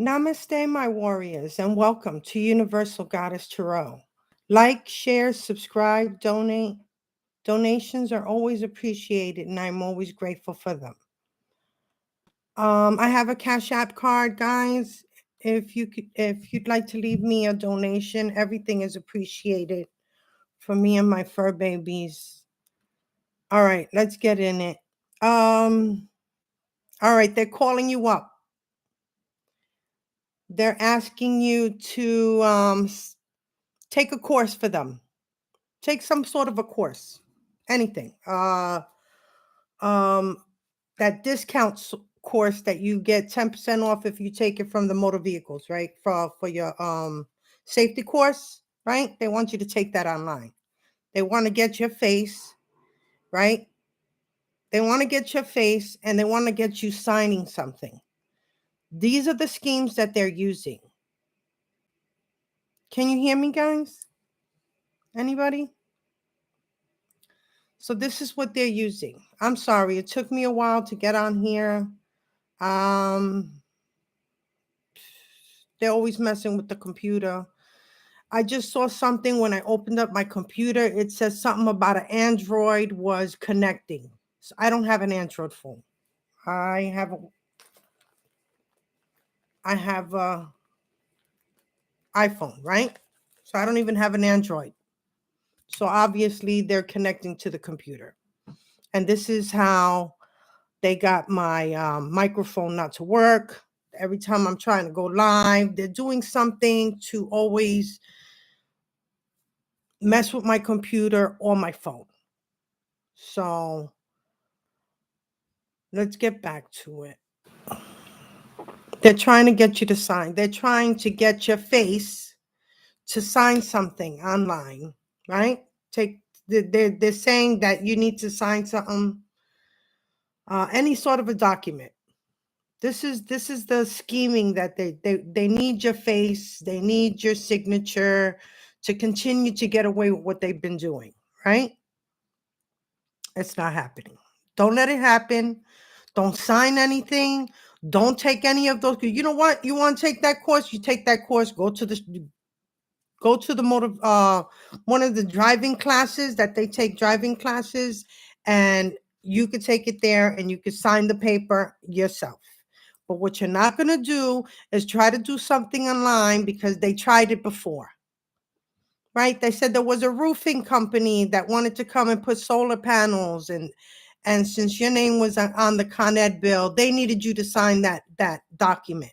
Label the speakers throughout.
Speaker 1: Namaste, my warriors, and welcome to Universal Goddess Tarot. Like, share, subscribe, donate. Donations are always appreciated, and I'm always grateful for them. I have a Cash App card, guys. If you'd like to leave me a donation, everything is appreciated for me and my fur babies. All right, let's get in it. All right, they're calling you up. They're asking you to take a course for them. Take some sort of a course, anything. That discount course that you get 10% off if you take it from the motor vehicles, right? For your safety course, right? They want you to take that online. They want to get your face, right? They want to get your face and they want to get you signing something. These are the schemes that they're using. Can you hear me, guys? Anybody? So this is what they're using. I'm sorry, it took me a while to get on here. They're always messing with the computer. I just saw something when I opened up my computer. It says something about an Android was connecting. So I don't have an Android phone. I have a iPhone, right? So I don't even have an Android. So obviously they're connecting to the computer. And this is how they got my microphone not to work. Every time I'm trying to go live, they're doing something to always mess with my computer or my phone. So let's get back to it. They're trying to get you to sign. They're trying to get your face to sign something online, right? They're saying that you need to sign something, any sort of a document. This is the scheming that they need your face, they need your signature to continue to get away with what they've been doing, right? It's not happening. Don't let it happen. Don't sign anything. Don't take any of those. You know what? You want to take that course? You take that course. Go to the motor one of the driving classes that they take driving classes, and you could take it there and you could sign the paper yourself. But what you're not going to do is try to do something online because they tried it before. Right? They said there was a roofing company that wanted to come and put solar panels, and since your name was on the Con Ed bill, they needed you to sign that document,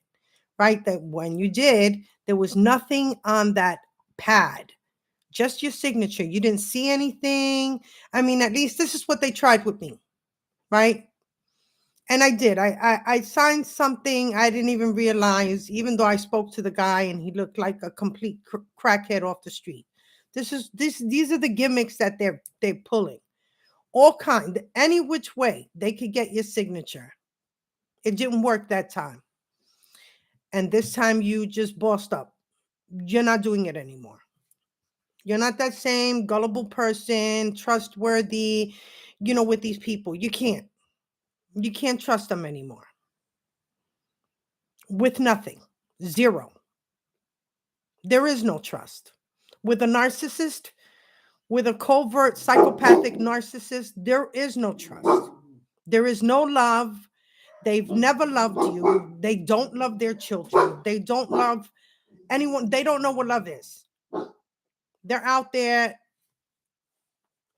Speaker 1: right? That when you did, there was nothing on that pad, just your signature. You didn't see anything. I mean, at least this is what they tried with me, right? And I did. I signed something I didn't even realize, even though I spoke to the guy and he looked like a complete crackhead off the street. These are the gimmicks that they're pulling. All kind, any which way they could get your signature. It didn't work that time. And this time you just bossed up. You're not doing it anymore. You're not that same gullible person, trustworthy, with these people. You can't trust them anymore. With nothing. Zero. There is no trust. With a narcissist, with a covert psychopathic narcissist, there is no trust. There is no love. They've never loved you. They don't love their children. They don't love anyone. They don't know what love is. They're out there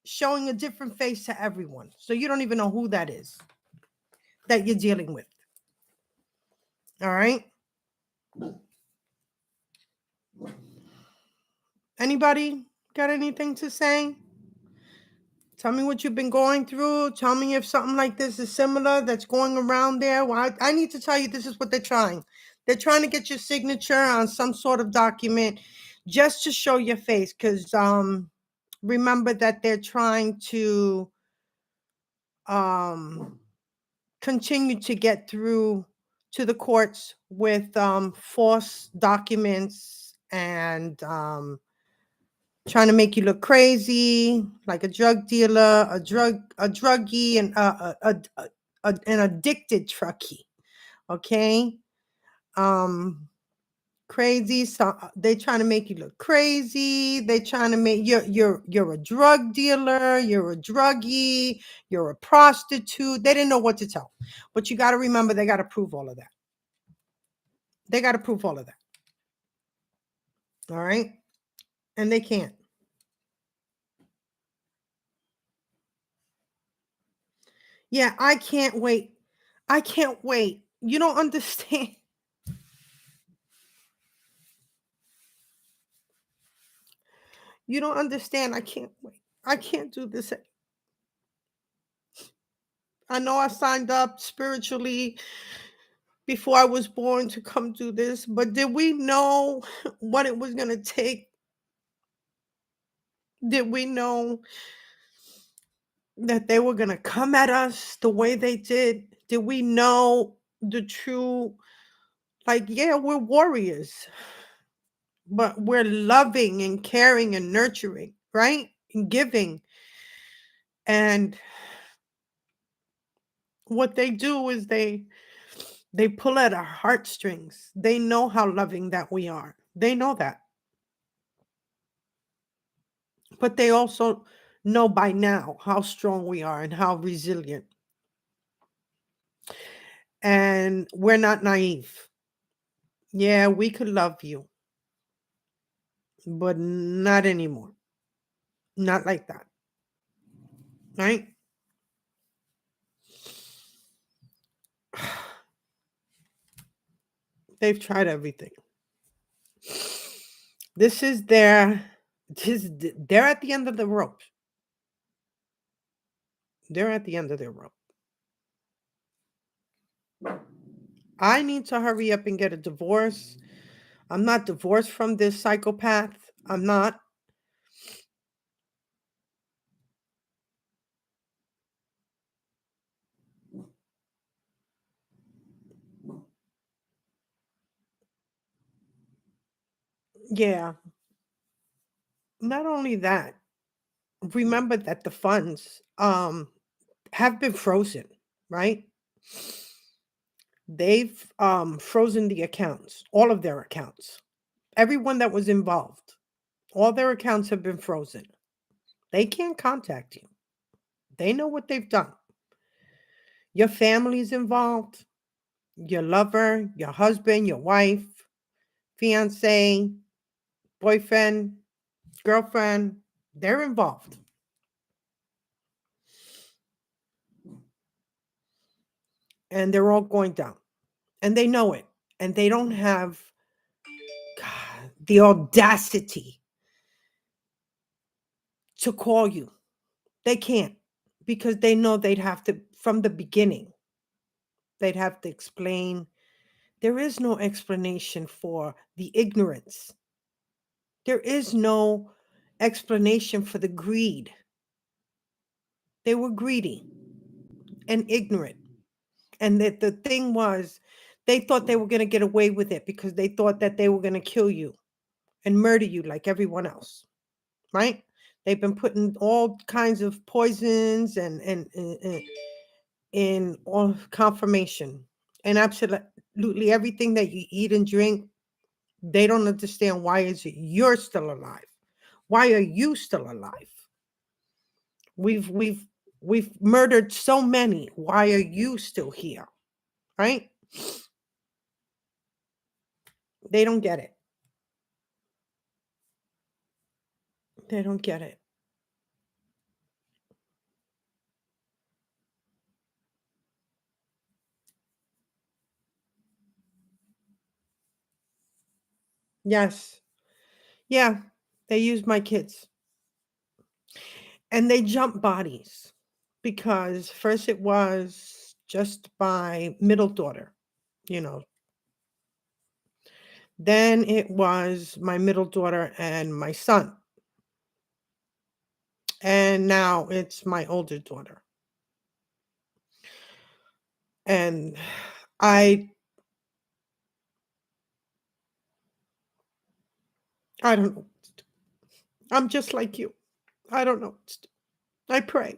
Speaker 1: showing a different face to everyone. So you don't even know who that is that you're dealing with. All right? Anybody got anything to say? Tell me what you've been going through. Tell me if something like this is similar that's going around there. Well, I need to tell you this is what they're trying. They're trying to get your signature on some sort of document just to show your face. Because remember that they're trying to continue to get through to the courts with false documents and trying to make you look crazy, like a drug dealer, a druggie, and an addicted truckie. Okay, crazy. So they trying to make you look crazy. They trying to make you're a drug dealer, you're a druggie, you're a prostitute. They didn't know what to tell. But you got to remember they got to prove all of that. They got to prove all of that. All right? And they can't. Yeah, I can't wait. I can't wait. You don't understand. You don't understand. I can't wait. I can't do this. I know I signed up spiritually before I was born to come do this, but did we know what it was going to take? Did we know that they were going to come at us the way they did? Did we know the true, like, yeah, we're warriors, but we're loving and caring and nurturing, right? And giving. And what they do is they pull at our heartstrings. They know how loving that we are. They know that. But they also know by now how strong we are and how resilient. And we're not naive. Yeah, we could love you, but not anymore. Not like that. Right? They've tried everything. This is their they're at the end of the rope. They're at the end of their rope. I need to hurry up and get a divorce. I'm not divorced from this psychopath. I'm not. Yeah. Not only that, remember that the funds have been frozen, right? They've frozen the accounts, all of their accounts. Everyone that was involved, all their accounts have been frozen. They can't contact you. They know what they've done. Your family's involved, your lover, your husband, your wife, fiance, boyfriend, girlfriend, they're involved. And they're all going down. And they know it. And they don't have, God, the audacity to call you. They can't, because they know they'd have to, from the beginning, they'd have to explain. There is no explanation for the ignorance. There is no explanation for the greed. They were greedy and ignorant. And that the thing was, they thought they were going to get away with it because they thought that they were going to kill you and murder you like everyone else, right? They've been putting all kinds of poisons and in all confirmation, and absolutely everything that you eat and drink. They don't understand, why is it you're still alive? Why are you still alive? We've murdered so many. Why are you still here? Right? They don't get it. They don't get it. Yes. Yeah. They use my kids. And they jump bodies, because first it was just my middle daughter, you know. Then it was my middle daughter and my son. And now it's my older daughter. And I I don't know. I'm just like you. I don't know. I pray.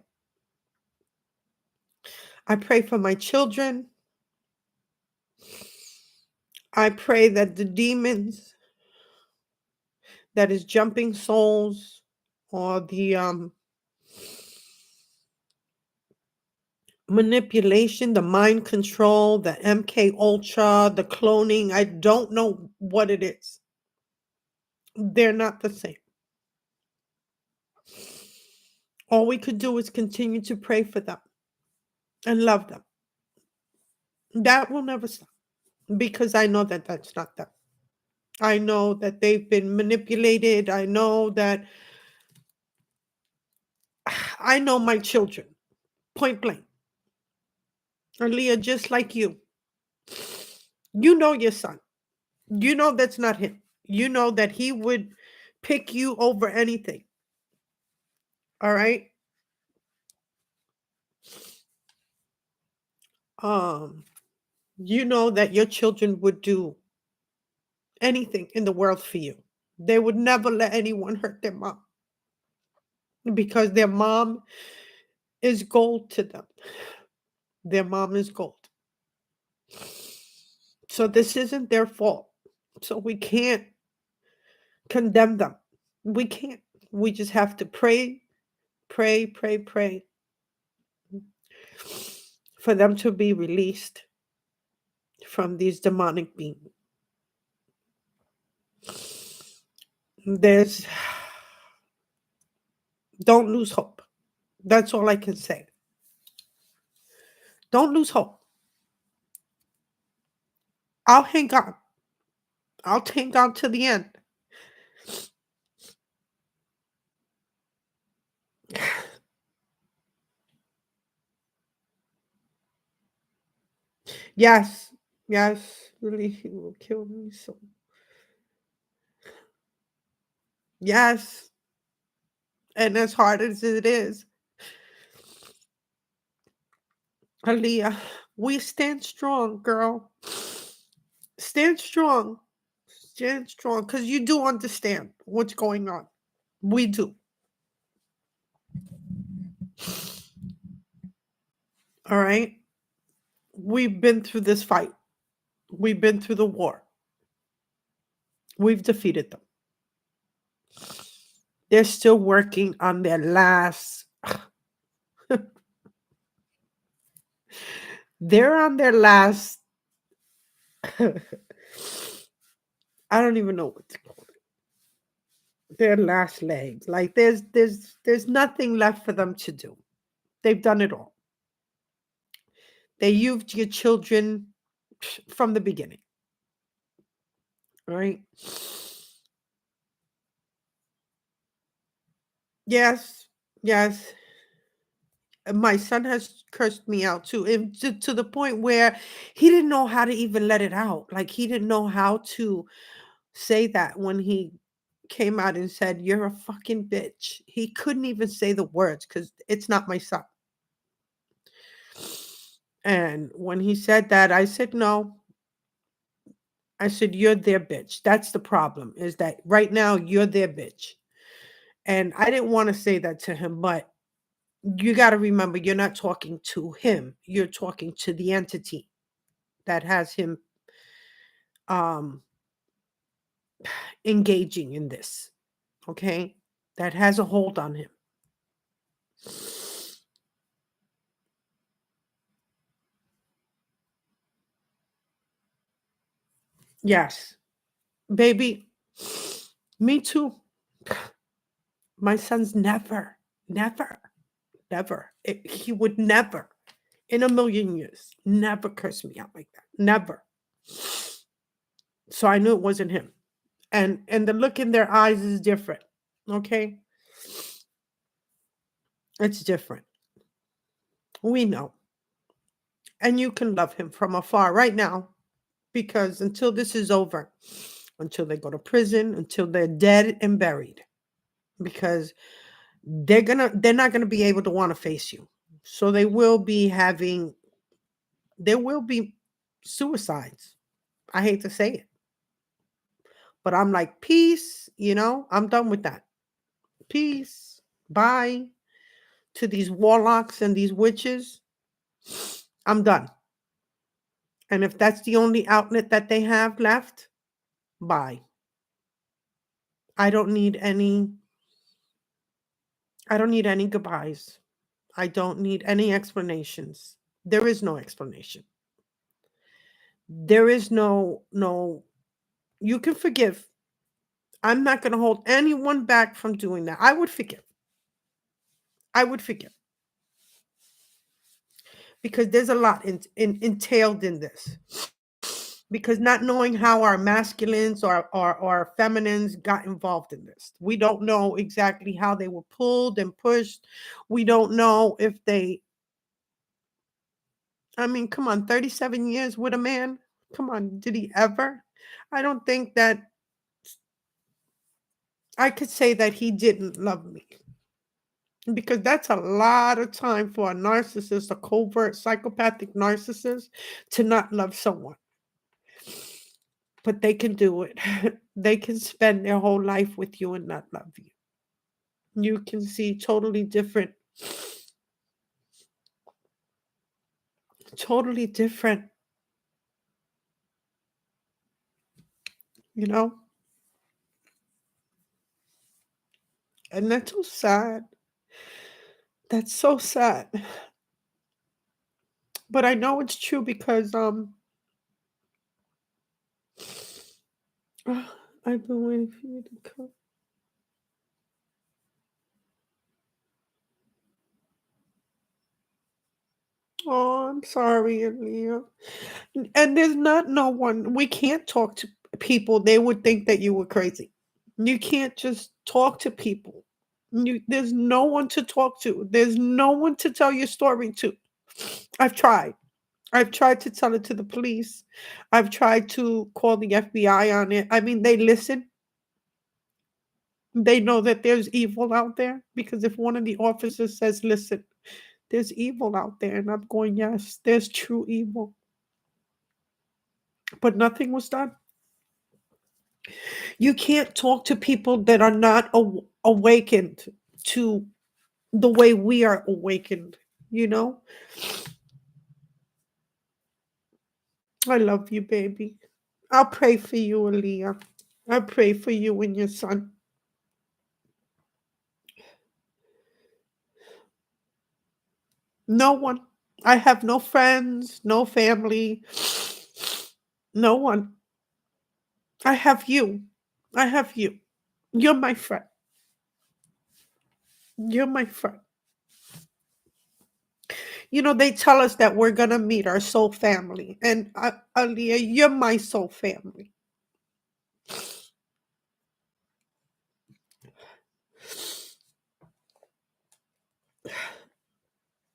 Speaker 1: I pray for my children. I pray that the demons that is jumping souls, or the manipulation, the mind control, the MK Ultra, the cloning, I don't know what it is. They're not the same. All we could do is continue to pray for them and love them. That will never stop, because I know that that's not them. I know that they've been manipulated. I know that I know my children, point blank. Aaliyah, just like you. You know your son. You know that's not him. You know that he would pick you over anything. All right? Um, you know that your children would do anything in the world for you. They would never let anyone hurt their mom, because their mom is gold to them. Their mom is gold. So this isn't their fault. So we can't condemn them. We can't. We just have to pray, pray, pray, pray for them to be released from these demonic beings. There's Don't lose hope. That's all I can say. Don't lose hope. I'll hang on. I'll hang on to the end. Yes, yes, really, he will kill me. So, yes, and as hard as it is, Aaliyah, we stand strong, girl. Stand strong. Stand strong, because you do understand what's going on. We do. All right? We've been through this fight. We've been through the war. We've defeated them. They're still working on their last. They're on their last. I don't even know what to call it. Their last legs. Like there's nothing left for them to do. They've done it all. They used your children from the beginning. Right? Yes. Yes. My son has cursed me out too, and to the point where he didn't know how to even let it out. Like, he didn't know how to say that when he came out and said, "You're a fucking bitch." He couldn't even say the words because it's not my son. And when he said that, I said, "No." I said, "You're their bitch. That's the problem, is that right now you're their bitch." And I didn't want to say that to him, but you got to remember, you're not talking to him. You're talking to the entity that has him um engaging in this, okay? That has a hold on him. Yes, baby, me too. My son's never, he would never in a million years never curse me out like that, never. So I knew it wasn't him, and the look in their eyes is different, okay? It's different. We know. And you can love him from afar right now, because until this is over, until they go to prison, until they're dead and buried, because they're not gonna be able to want to face you. So there will be suicides. I hate to say it, but I'm like, peace, I'm done with that. Peace. Bye to these warlocks and these witches. I'm done. And if that's the only outlet that they have left, bye. I don't need any I don't need any goodbyes. I don't need any explanations. There is no explanation. There is no you can forgive. I'm not going to hold anyone back from doing that. I would forgive. I would forgive because there's a lot entailed in this. Because not knowing how our masculines or feminines got involved in this. We don't know exactly how they were pulled and pushed. We don't know if they, I mean, come on, 37 years with a man? Come on, did he ever? I don't think that I could say that he didn't love me because that's a lot of time for a narcissist, a covert psychopathic narcissist, to not love someone. But they can do it. They can spend their whole life with you and not love you. You can see totally different, you know? And that's so sad. That's so sad. But I know it's true because I've been waiting for you to come. Oh, I'm sorry, Aaliyah. And there's not no one. We can't talk to people. They would think that you were crazy. You can't just talk to people. There's no one to talk to. There's no one to tell your story to. I've tried. I've tried to tell it to the police. I've tried to call the FBI on it. I mean, they listen. They know that there's evil out there because if one of the officers says, listen, there's evil out there, and I'm going, yes, there's true evil. But nothing was done. You can't talk to people that are not awakened to the way we are awakened, you know? I love you, baby. I'll pray for you, Aaliyah. I pray for you and your son. No one. I have no friends, no family, no one. I have you. I have you. You're my friend. You're my friend. You know, they tell us that we're going to meet our soul family. And Aaliyah, you're my soul family.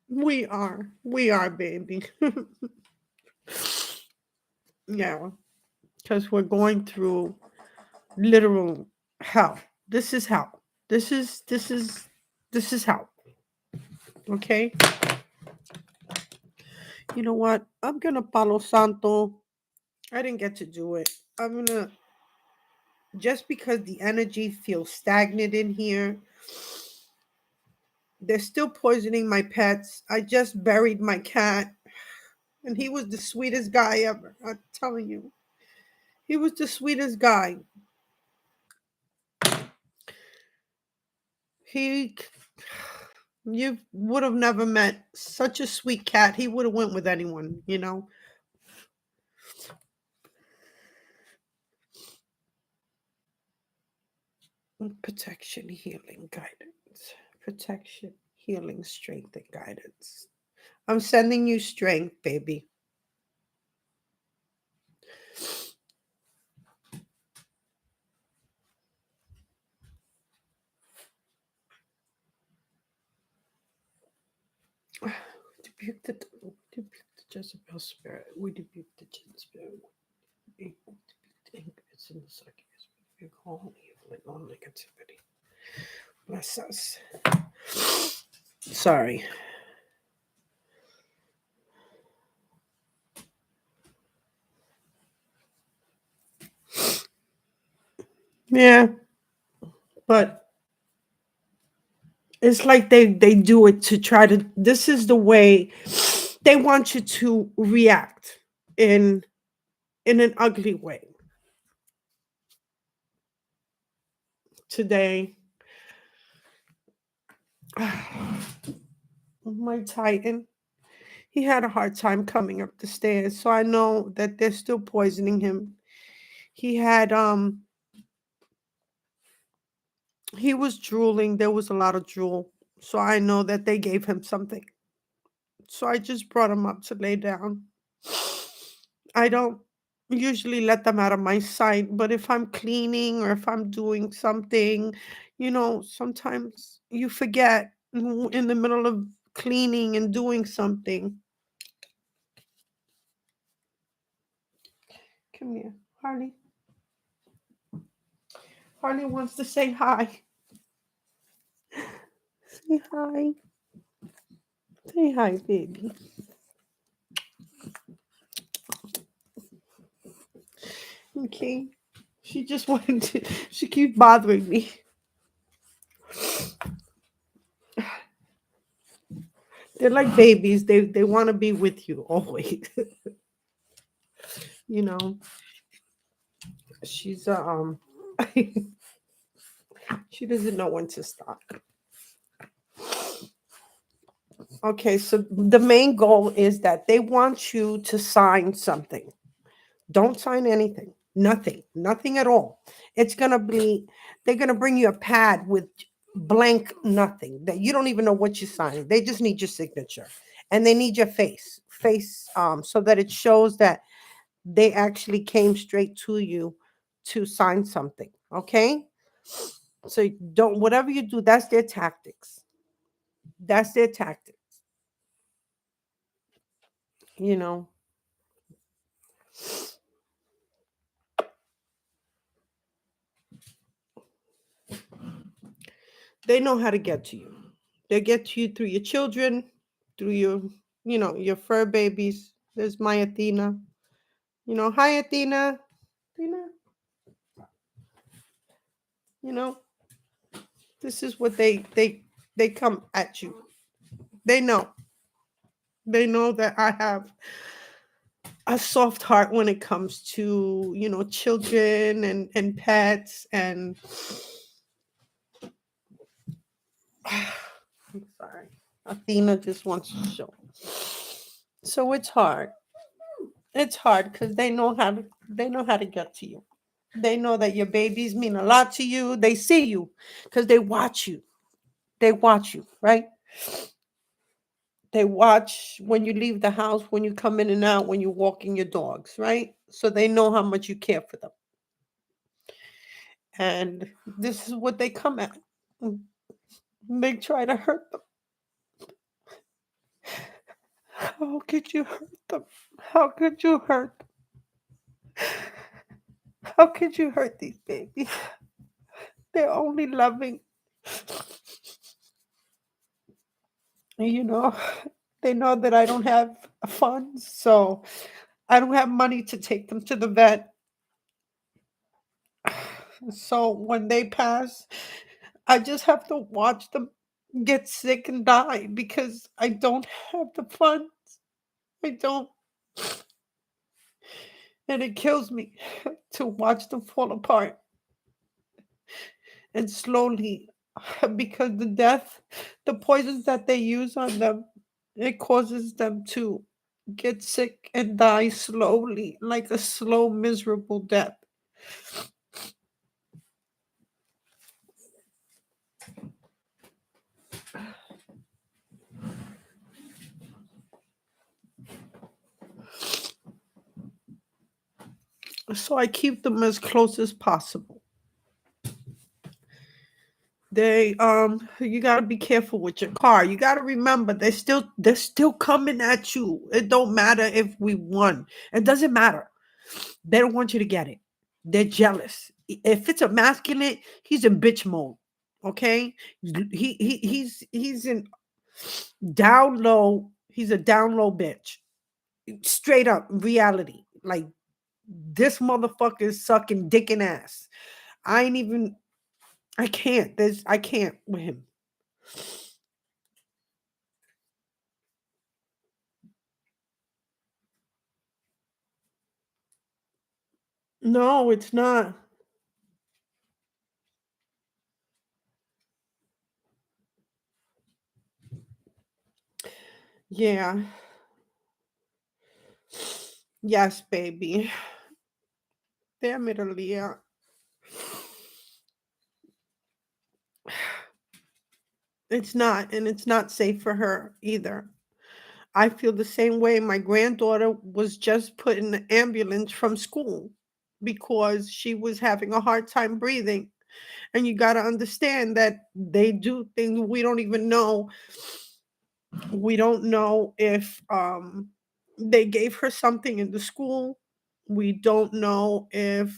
Speaker 1: We are. We are, baby. Yeah. Because we're going through literal hell. This is hell. This is hell. Okay? You know what? I'm gonna Palo Santo. I didn't get to do it. I'm gonna just because the energy feels stagnant in here. They're still poisoning my pets. I just buried my cat, and he was the sweetest guy ever. I'm telling you, he was the sweetest guy. He, you would have never met such a sweet cat. He would have went with anyone, you know. Protection, healing, guidance. Protection, healing, strength, and guidance. I'm sending you strength, baby. Rebuke the Jezebel spirit. We rebuke the Jezebel spirit. We rebuke the ignorance in the psychics. We rebuke all evil and all negativity. Bless us. Sorry. Yeah, but it's like they do it to try to. This is the way they want you to react. in an ugly way. Today, my Titan, he had a hard time coming up the stairs, so I know that they're still poisoning him. He had he was drooling. There was a lot of drool, so I know that they gave him something. So I just brought him up to lay down. I don't usually let them out of my sight, but if I'm cleaning or if I'm doing something, sometimes you forget in the middle of cleaning and doing something. Come here, Harley. Harley wants to say hi. Say hi. Say hi, baby. Okay. She just wanted to, she keeps bothering me. They're like babies. They want to be with you always. you know, she's she doesn't know when to stop. Okay, so the main goal is that they want you to sign something. Don't sign anything. Nothing at all. It's gonna be they're gonna bring you a pad with blank nothing that you don't even know what you're signing. They just need your signature. And they need your face, so that it shows that they actually came straight to you to sign something. Okay? So don't whatever you do, that's their tactics. That's their tactic. You know. They know how to get to you. They get to you through your children, through your fur babies. There's my Athena. Hi Athena. Athena, you know, this is what they come at you. They know. They know that I have a soft heart when it comes to, children and pets and I'm sorry. Athena just wants to show. So it's hard. It's hard because they know how to get to you. They know that your babies mean a lot to you. They see you because they watch you. They watch you, right? They watch when you leave the house, when you come in and out, when you're walking your dogs, right? So they know how much you care for them. And this is what they come at. They try to hurt them. How could you hurt them? How could you hurt them? How could you hurt these babies? They're only loving. You know, they know that I don't have funds, so I don't have money to take them to the vet. So when they pass, I just have to watch them get sick and die because I don't have the funds. I don't. And it kills me to watch them fall apart and slowly because the poisons that they use on them, it causes them to get sick and die slowly, like a slow, miserable death. So I keep them as close as possible. You got to be careful with your car. You got to remember they're still coming at you. It don't matter if we won. It doesn't matter. They don't want you to get it. They're jealous. If it's a masculine, he's in bitch mode. Okay? He's in down low. He's a down low bitch. Straight up reality. Like this motherfucker is sucking dick and ass. I ain't even I can't. I can't with him. No, it's not. Yeah. Yes, baby. Damn it, Aaliyah. It's not, and it's not safe for her either. I feel the same way. My granddaughter was just put in the ambulance from school because she was having a hard time breathing. And you got to understand that they do things we don't even know. We don't know if they gave her something in the school. We don't know if,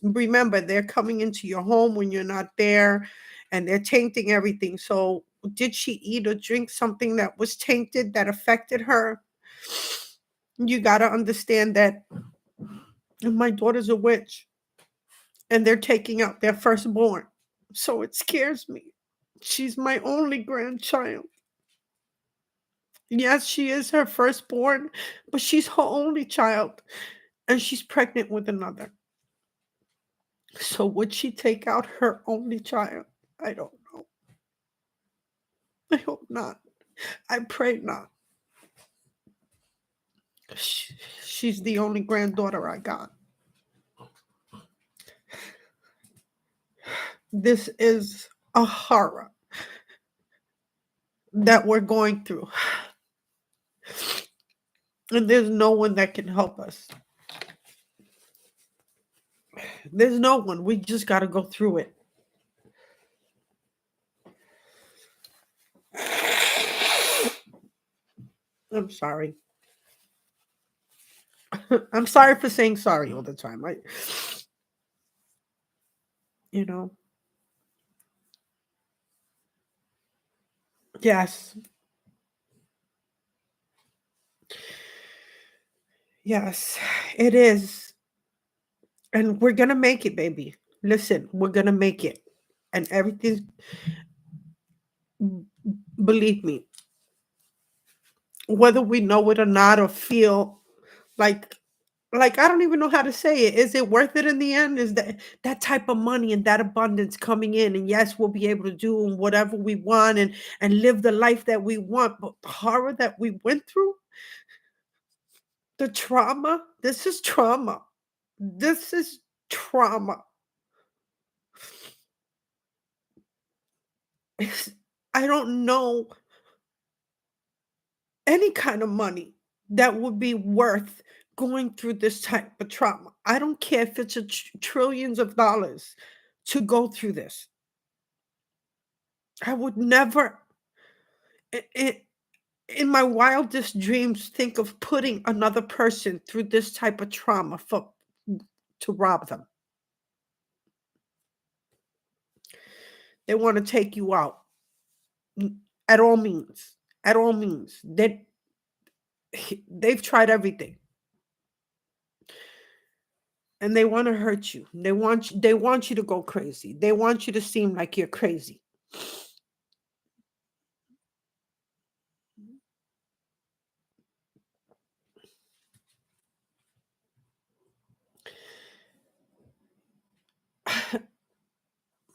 Speaker 1: remember, they're coming into your home when you're not there and they're tainting everything. So, did she eat or drink something that was tainted that affected her? You got to understand that my daughter's a witch and they're taking out their firstborn. So, it scares me. She's my only grandchild. Yes, she is her firstborn, but she's her only child, and she's pregnant with another. So would she take out her only child? I don't know. I hope not. I pray not. She's the only granddaughter I got. This is a horror that we're going through, and there's no one that can help us. There's no one. We just got to go through it. I'm sorry. I'm sorry for saying sorry all the time. You know, yes, yes, it is. And we're gonna make it, baby. Listen, we're gonna make it. And everything, believe me, whether we know it or not, or feel like I don't even know how to say it. Is it worth it in the end? Is that type of money and that abundance coming in? And yes, we'll be able to do whatever we want and live the life that we want. But the horror that we went through, the trauma, this is trauma. This is trauma. I don't know any kind of money that would be worth going through this type of trauma. I don't care if it's trillions of dollars to go through this. I would never, I in my wildest dreams, think of putting another person through this type of trauma for to rob them. They want to take you out at all means. At all means. They've tried everything. And they want to hurt you. They want you to go crazy. They want you to seem like you're crazy.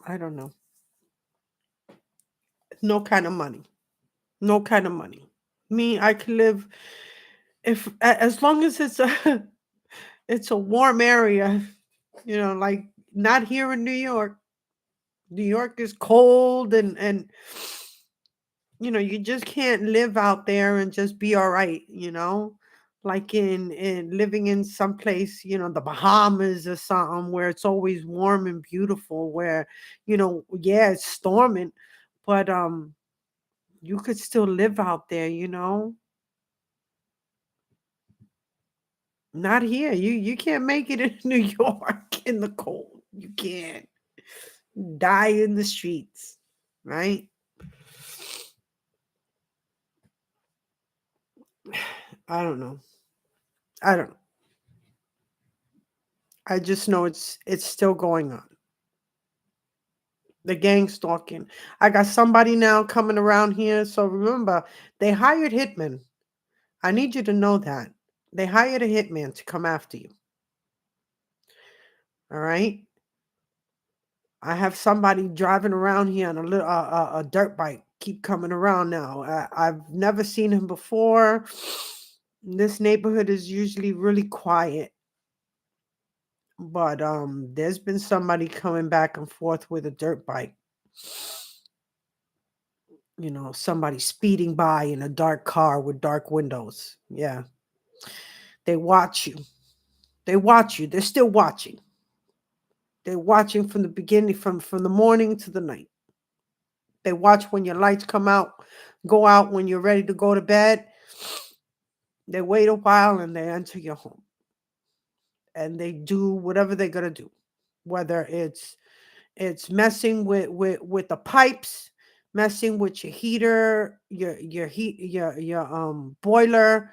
Speaker 1: I don't know. No kind of money. No kind of money. Me, I could live if as long as it's a it's a warm area, like not here in New York. New York is cold and you just can't live out there and just be all right. Like in living in some place, the Bahamas or something where it's always warm and beautiful, where, yeah, it's storming, but you could still live out there. Not here. You can't make it in New York in the cold. You can't. Die in the streets, right? I don't know. I don't know. I just know it's still going on. The gang stalking. I got somebody now coming around here. So remember, they hired Hitman. I need you to know that. They hired a hitman to come after you. All right. I have somebody driving around here on a little a dirt bike. Keep coming around now. I've never seen him before. This neighborhood is usually really quiet, but there's been somebody coming back and forth with a dirt bike. You know, somebody speeding by in a dark car with dark windows. Yeah, they watch you. They watch you. They're still watching. They're watching from the beginning, from the morning to the night. They watch when your lights come out, go out when you're ready to go to bed. They wait a while and they enter your home. And they do whatever they're gonna do. Whether it's messing with the pipes, messing with your heater, your heat, your boiler,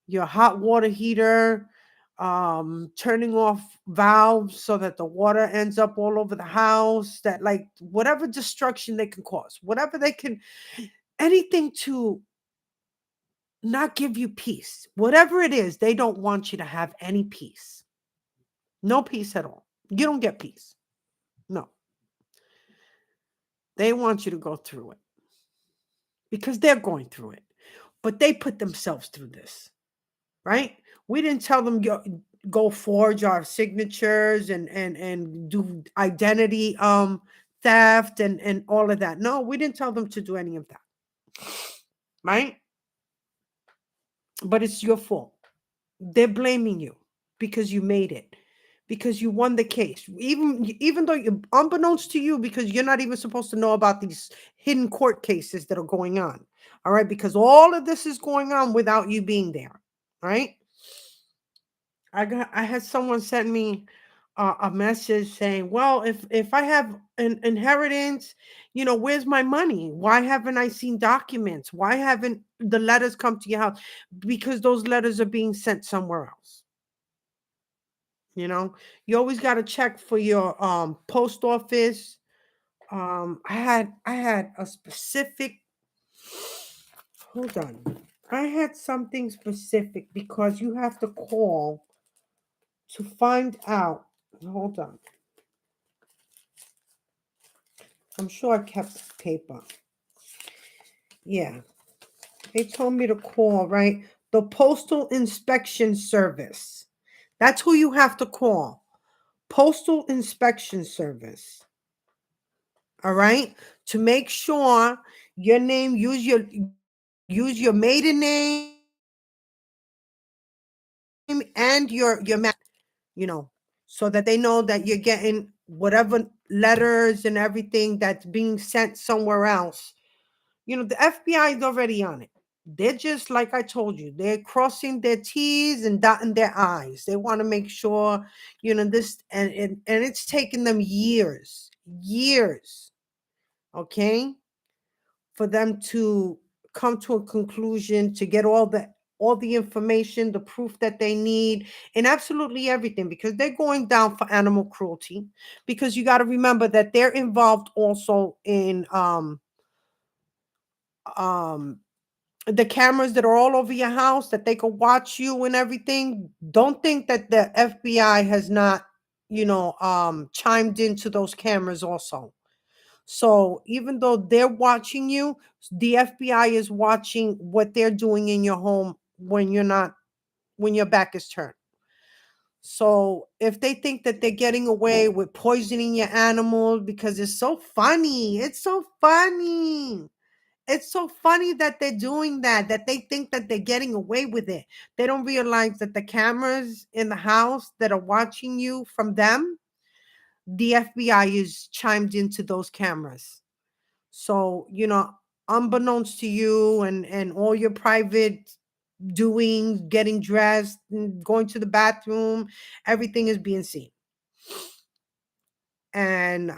Speaker 1: your hot water heater, turning off valves so that the water ends up all over the house, that like whatever destruction they can cause, whatever they can, anything to not give you peace. Whatever it is, they don't want you to have any peace. No peace at all. You don't get peace. No. They want you to go through it because they're going through it. But they put themselves through this, right? We didn't tell them go forge our signatures and do identity theft and all of that. No, we didn't tell them to do any of that. Right? But it's your fault. They're blaming you because you made it, because you won the case. Even though you, unbeknownst to you, because you're not even supposed to know about these hidden court cases that are going on. All right, because all of this is going on without you being there. Right? I had someone send me a message saying, "Well, if I have an inheritance, you know, where's my money? Why haven't I seen documents? Why haven't the letters come to your house? Because those letters are being sent somewhere else." You know, you always got to check for your post office. I had a specific, hold on. I had something specific because you have to call to find out. Hold on. I'm sure I kept paper. Yeah. They told me to call, right? The Postal Inspection Service. That's who you have to call. Postal Inspection Service. All right? To make sure your name, use your maiden name and your you know, so that they know that you're getting whatever letters and everything that's being sent somewhere else. You know, the FBI is already on it. They're just like I told you, they're crossing their T's and dotting their I's. They want to make sure, you know, this and it's taken them years, okay, for them to come to a conclusion, to get all the information, the proof that they need, and absolutely everything, because they're going down for animal cruelty. Because you got to remember that they're involved also in um the cameras that are all over your house that they could watch you and everything. Don't think that the FBI has not, chimed into those cameras also. So even though they're watching you, the FBI is watching what they're doing in your home when your back is turned. So if they think that they're getting away with poisoning your animals, because it's so funny, it's so funny that they're doing that they think that they're getting away with it. They don't realize that the cameras in the house that are watching you from them, the FBI is chimed into those cameras. So, unbeknownst to you and all your private doings, getting dressed, going to the bathroom, everything is being seen. And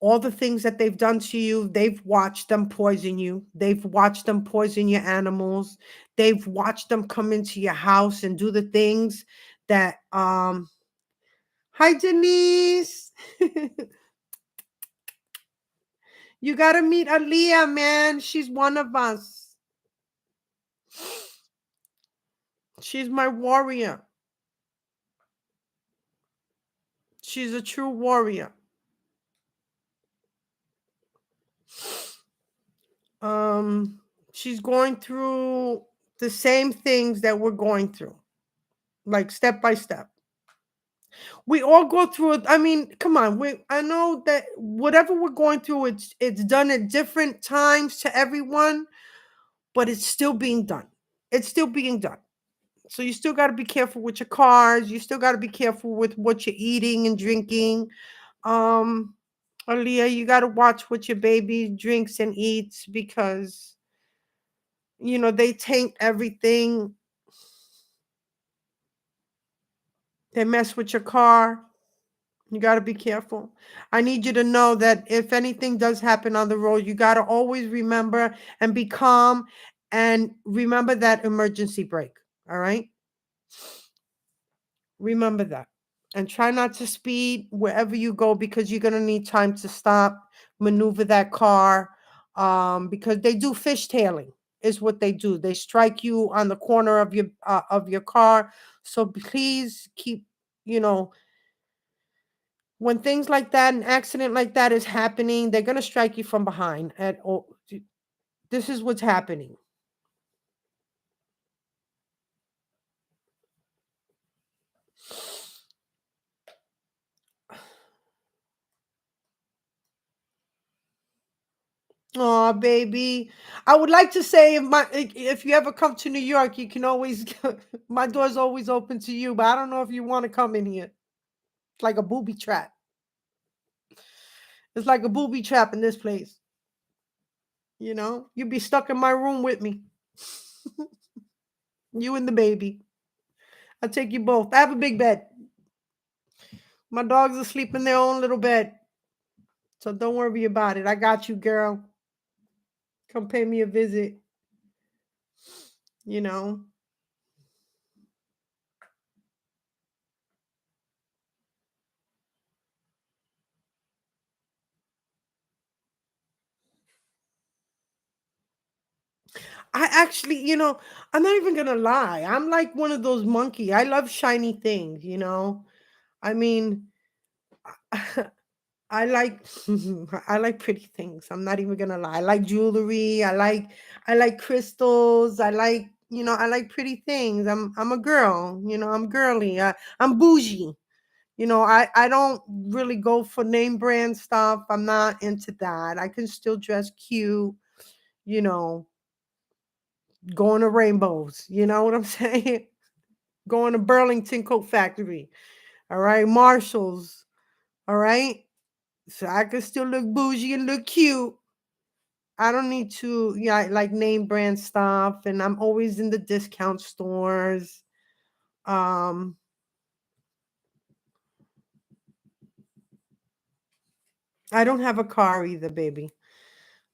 Speaker 1: all the things that they've done to you, they've watched them poison you. They've watched them poison your animals. They've watched them come into your house and do the things that hi Denise. You got to meet Aaliyah, man. She's one of us. She's my warrior. She's a true warrior. She's going through the same things that we're going through, like step by step. We all go through it. I mean, come on. I know that whatever we're going through, it's done at different times to everyone, but it's still being done. It's still being done. So you still got to be careful with your cars. You still got to be careful with what you're eating and drinking. Um, Aaliyah, you got to watch what your baby drinks and eats because they taint everything. They mess with your car. You got to be careful. I need you to know that if anything does happen on the road, you got to always remember and be calm and remember that emergency brake. All right? Remember that. And try not to speed wherever you go because you're going to need time to stop, maneuver that car because they do fishtailing is what they do. They strike you on the corner of your car. So please keep, you know, when things like that, an accident like that is happening, they're going to strike you from behind. This is what's happening. Oh, baby. I would like to say if you ever come to New York, you can always my door's always open to you, but I don't know if you want to come in here. It's like a booby trap. It's like a booby trap in this place. You'd be stuck in my room with me. You and the baby. I'll take you both. I have a big bed. My dogs are asleep in their own little bed. So don't worry about it. I got you, girl. Come pay me a visit. You know. I actually, I'm not even gonna lie. I'm like one of those monkey. I love shiny things. I mean, I like I like pretty things. I'm not even gonna lie. I like jewelry. I like crystals. I like pretty things. I'm a girl. I'm girly. I'm bougie. I don't really go for name brand stuff. I'm not into that. I can still dress cute. You know, going to rainbows. You know what I'm saying? Going to Burlington Coat Factory. All right, Marshalls. All right, so I can still look bougie and look cute. I don't need to, yeah, like name brand stuff, and I'm always in the discount stores. Um, I don't have a car either, baby.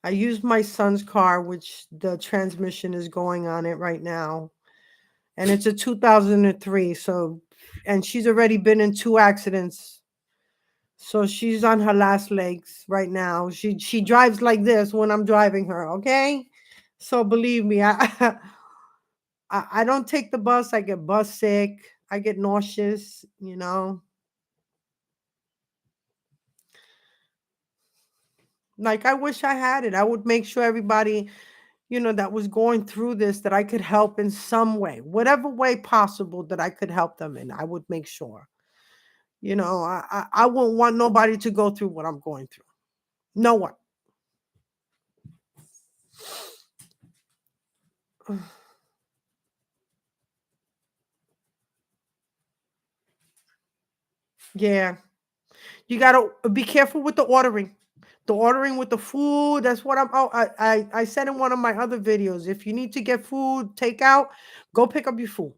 Speaker 1: I use my son's car, which the transmission is going on it right now, and it's a 2003. So, and she's already been in 2 accidents. So she's on her last legs right now. She drives like this when I'm driving her, okay? So believe me, I don't take the bus. I get bus sick. I get nauseous. Like I wish I had it. I would make sure everybody, that was going through this that I could help in some way, whatever way possible that I could help them in. I would make sure. I wouldn't want nobody to go through what I'm going through. No one. Yeah. You gotta be careful with the ordering. The ordering with the food. That's what I'm. Oh, I said in one of my other videos. If you need to get food takeout, go pick up your food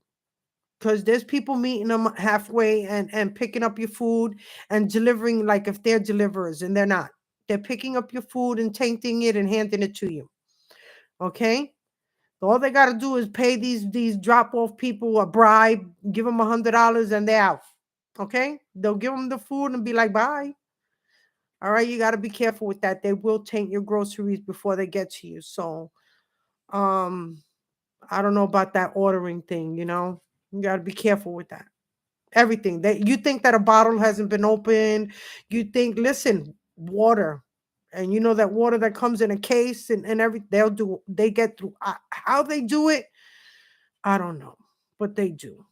Speaker 1: because there's people meeting them halfway and picking up your food and delivering. Like if they're deliverers and they're not, they're picking up your food and tainting it and handing it to you. Okay. All they gotta do is pay these drop off people a bribe, give them $100, and they're out. Okay, they'll give them the food and be like, bye. All right, you got to be careful with that. They will taint your groceries before they get to you. So, um, I don't know about that ordering thing. You got to be careful with that. Everything that you think that a bottle hasn't been opened, you think, listen, water, and you know that water that comes in a case and every they get through. How they do it, I don't know, but they do.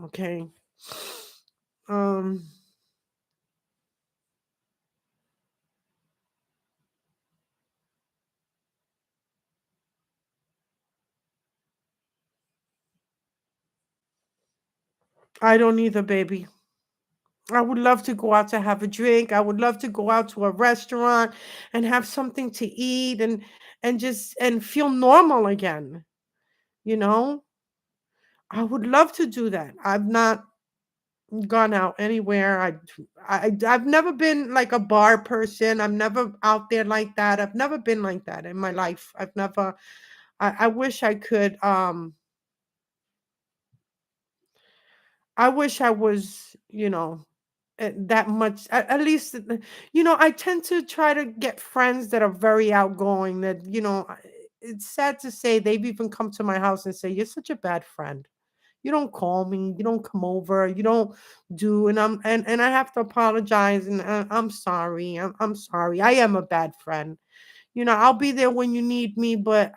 Speaker 1: Okay. Um, I don't either, baby. I would love to go out to have a drink. I would love to go out to a restaurant and have something to eat and just and feel normal again, you know? I would love to do that. I've not gone out anywhere. I've never been like a bar person. I'm never out there like that. I've never been like that in my life. I've never I wish I could I wish I was, that much at least I tend to try to get friends that are very outgoing that it's sad to say they've even come to my house and say you're such a bad friend. You don't call me, you don't come over, you don't do, and I have to apologize, and I'm sorry. I'm sorry. I am a bad friend. I'll be there when you need me, but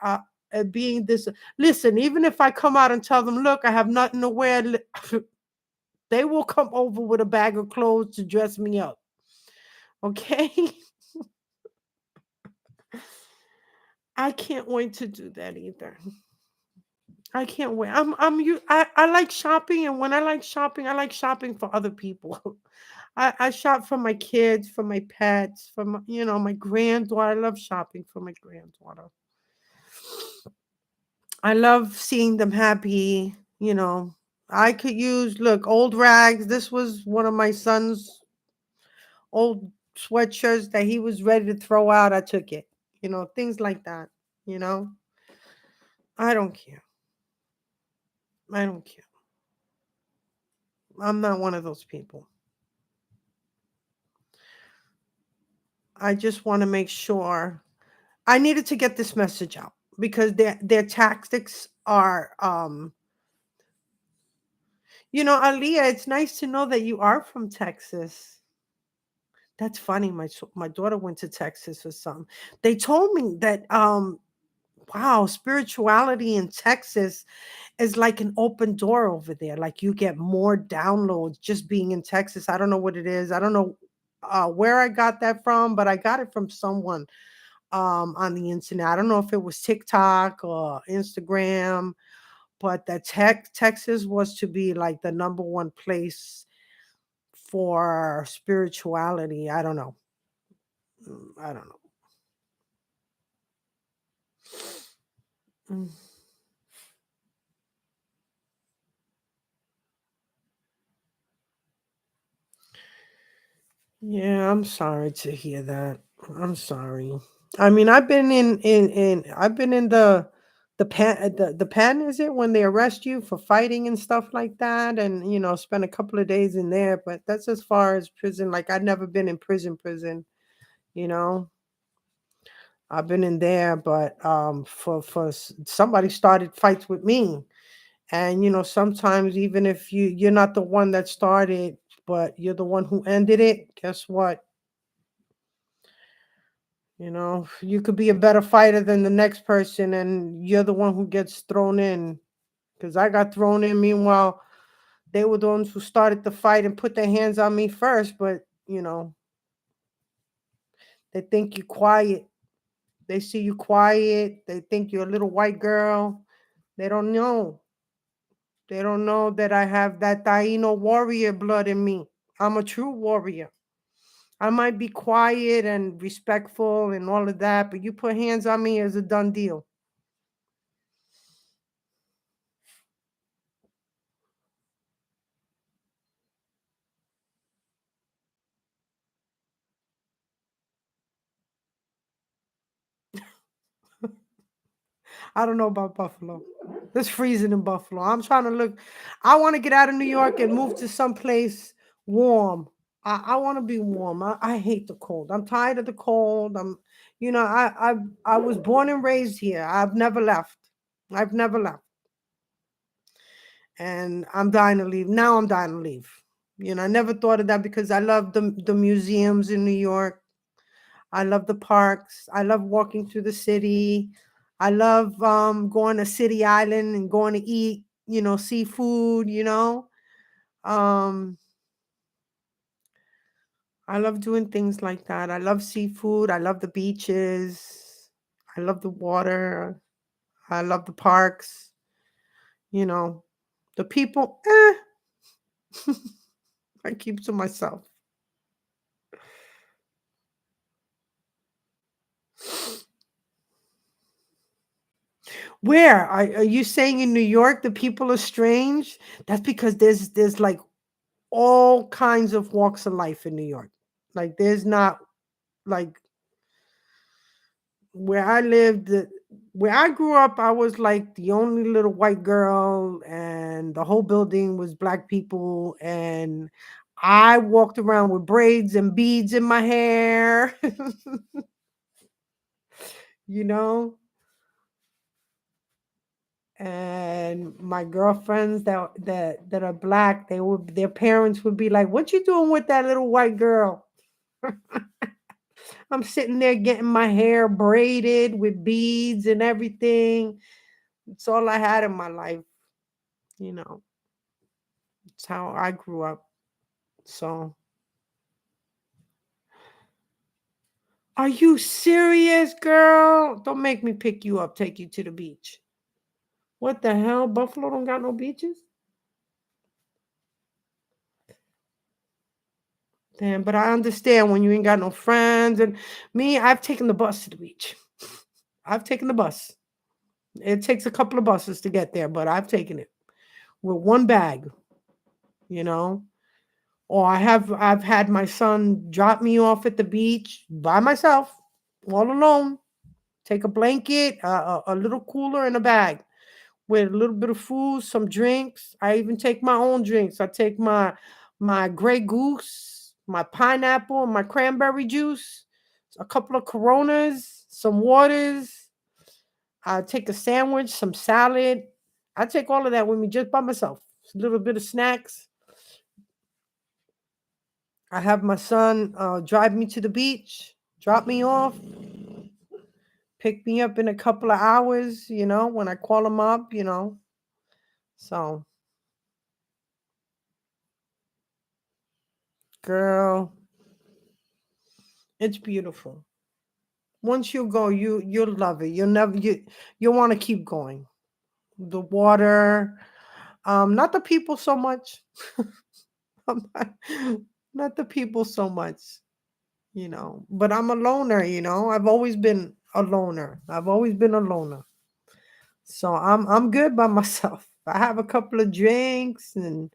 Speaker 1: being this, listen, even if I come out and tell them, look, I have nothing to wear, they will come over with a bag of clothes to dress me up. Okay? I can't wait to do that either. I can't wait. I like shopping, and when I like shopping, I like shopping for other people. I shop for my kids, for my pets, for my granddaughter. I love shopping for my granddaughter. I love seeing them happy. I could use, look, old rags. This was one of my son's old sweatshirts that he was ready to throw out. I took it. Things like that. You know, I don't care. I don't care. I'm not one of those people. I just want to make sure I needed to get this message out because their tactics are Aaliyah, it's nice to know that you are from Texas. That's funny. My daughter went to Texas or something. They told me that wow, spirituality in Texas is like an open door over there. Like you get more downloads just being in Texas. I don't know what it is. I don't know where I got that from, but I got it from someone on the internet. I don't know if it was TikTok or Instagram, but that Texas was to be like the number one place for spirituality. I don't know. I don't know. Mm. Yeah, I'm sorry to hear that. I'm sorry. I mean, I've been in the pen, is it when they arrest you for fighting and stuff like that, and spend a couple of days in there, but that's as far as prison. Like I've never been in prison, you know. I've been in there, but somebody started fights with me, and sometimes even if you're not the one that started, but you're the one who ended it, guess what? You could be a better fighter than the next person, and you're the one who gets thrown in. Because I got thrown in. Meanwhile, they were the ones who started the fight and put their hands on me first. But they think you quiet. They see you quiet. They think you're a little white girl. They don't know. They don't know that I have that Taino warrior blood in me. I'm a true warrior. I might be quiet and respectful and all of that, but you put hands on me as a done deal. I don't know about Buffalo. It's freezing in Buffalo. I'm trying to look. I want to get out of New York and move to someplace warm. I want to be warm. I hate the cold. I'm tired of the cold. I was born and raised here. I've never left. I've never left. and I'm dying to leave. Now I'm dying to leave. I never thought of that because I love the museums in New York. I love the parks. I love walking through the city. I love going to City Island and going to eat, seafood, Um, I love doing things like that. I love seafood. I love the beaches. I love the water. I love the parks. You know, the people, I keep to myself. Where are you saying in New York the people are strange? That's because there's like all kinds of walks of life in New York. Like there's not like where I lived, where I grew up, I was like the only little white girl, and the whole building was black people, and I walked around with braids and beads in my hair, you know, and my girlfriends that are black, their parents would be like, "What you doing with that little white girl?" I'm sitting there getting my hair braided with beads and everything. It's all I had in my life, you know. It's how I grew up. So, are you serious, girl? Don't make me pick you up, take you to the beach. What the hell? Buffalo don't got no beaches? Damn, but I understand when you ain't got no friends. And me, I've taken the bus to the beach. I've taken the bus. It takes a couple of buses to get there, but I've taken it with one bag, you know. Or I've had my son drop me off at the beach by myself, all alone. Take a blanket, a little cooler, and a bag with a little bit of food, some drinks. I even take my own drinks. I take my Grey Goose, my pineapple, and my cranberry juice, a couple of Coronas, some waters. I take a sandwich, some salad. I take all of that with me just by myself. A little bit of snacks. I have my son drive me to the beach, drop me off, pick me up in a couple of hours, when I call him up. So, girl, it's beautiful. Once you go, you'll love it. You'll want to keep going. The water, not the people so much. not not the people so much, But I'm a loner. I've always been a loner. I've always been a loner. So I'm good by myself. I have a couple of drinks and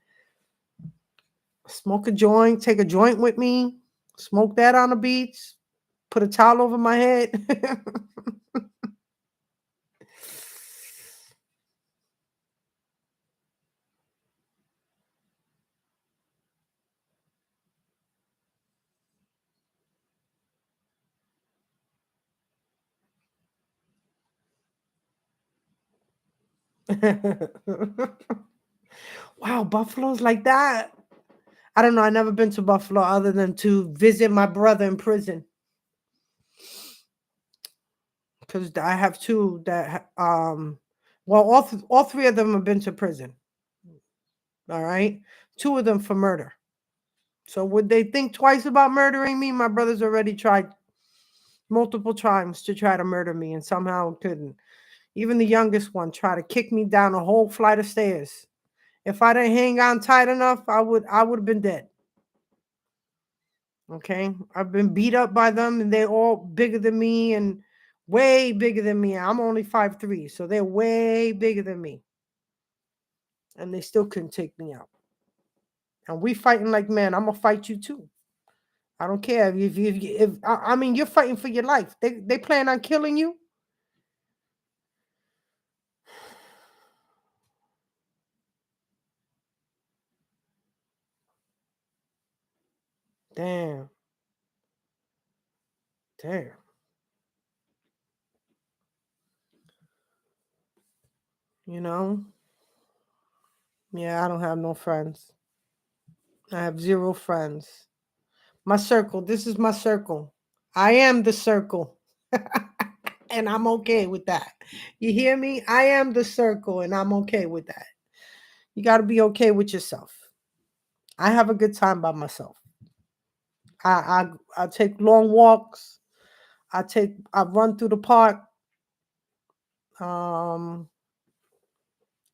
Speaker 1: smoke a joint, take a joint with me, smoke that on the beach, put a towel over my head. Wow, Buffalo's like that. I don't know. I never been to Buffalo other than to visit my brother in prison because I have two that well, all three of them have been to prison. All right, two of them for murder. So would they think twice about murdering me? My brother's already tried multiple times to try to murder me and somehow couldn't. Even the youngest one tried to kick me down a whole flight of stairs. If I didn't hang on tight enough, I would have been dead. Okay. I've been beat up by them and they're all bigger than me and way bigger than me. I'm only 5'3", so they're way bigger than me. And they still couldn't take me out. And we fighting like, man, I'm gonna fight you too. I don't care if I mean you're fighting for your life. They plan on killing you. Damn, damn. You know, Yeah, I don't have no friends. I have 0 friends. My circle, this is my circle. I am the circle. And I'm okay with that. You hear me? I am the circle and I'm okay with that. You got to be okay with yourself. I have a good time by myself. I take long walks. I run through the park. Um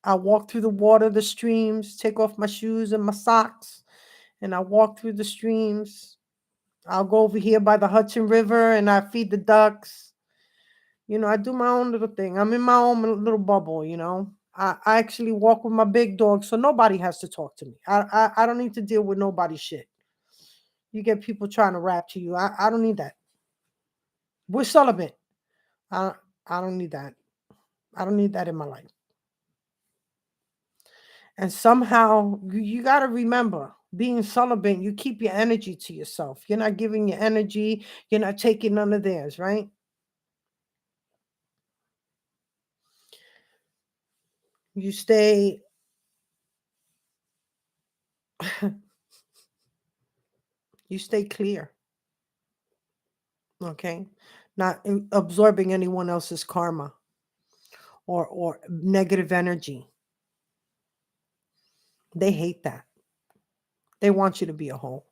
Speaker 1: I walk through the water, the streams, take off my shoes and my socks, and I walk through the streams. I'll go over here by the Hudson River and I feed the ducks. I do my own little thing. I'm in my own little bubble. I actually walk with my big dog, so nobody has to talk to me. I don't need to deal with nobody's shit. You get people trying to rap to you. I don't need that. We're celibate. I I don't need that. I don't need that in my life. And somehow you got to remember, being celibate, you keep your energy to yourself. You're not giving your energy, you're not taking none of theirs, right? You stay you stay clear, okay? Not absorbing anyone else's karma or negative energy. They hate that. They want you to be a hole.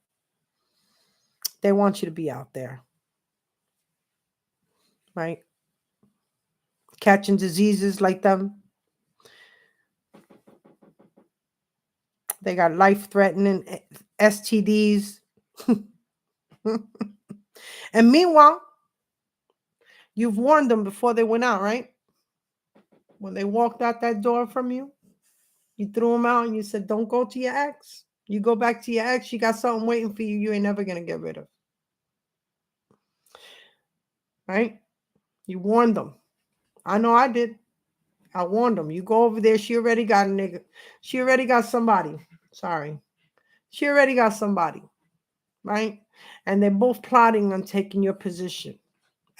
Speaker 1: They want you to be out there, right? Catching diseases like them. They got life-threatening STDs. And meanwhile, you've warned them before they went out, right? When they walked out that door from you, you threw them out and you said, don't go to your ex. You go back to your ex, you got something waiting for you ain't never going to get rid of, right? You warned them. I know I did. I warned them. You go over there, she already got a nigga. She already got somebody. Sorry. She already got somebody, right? And they're both plotting on taking your position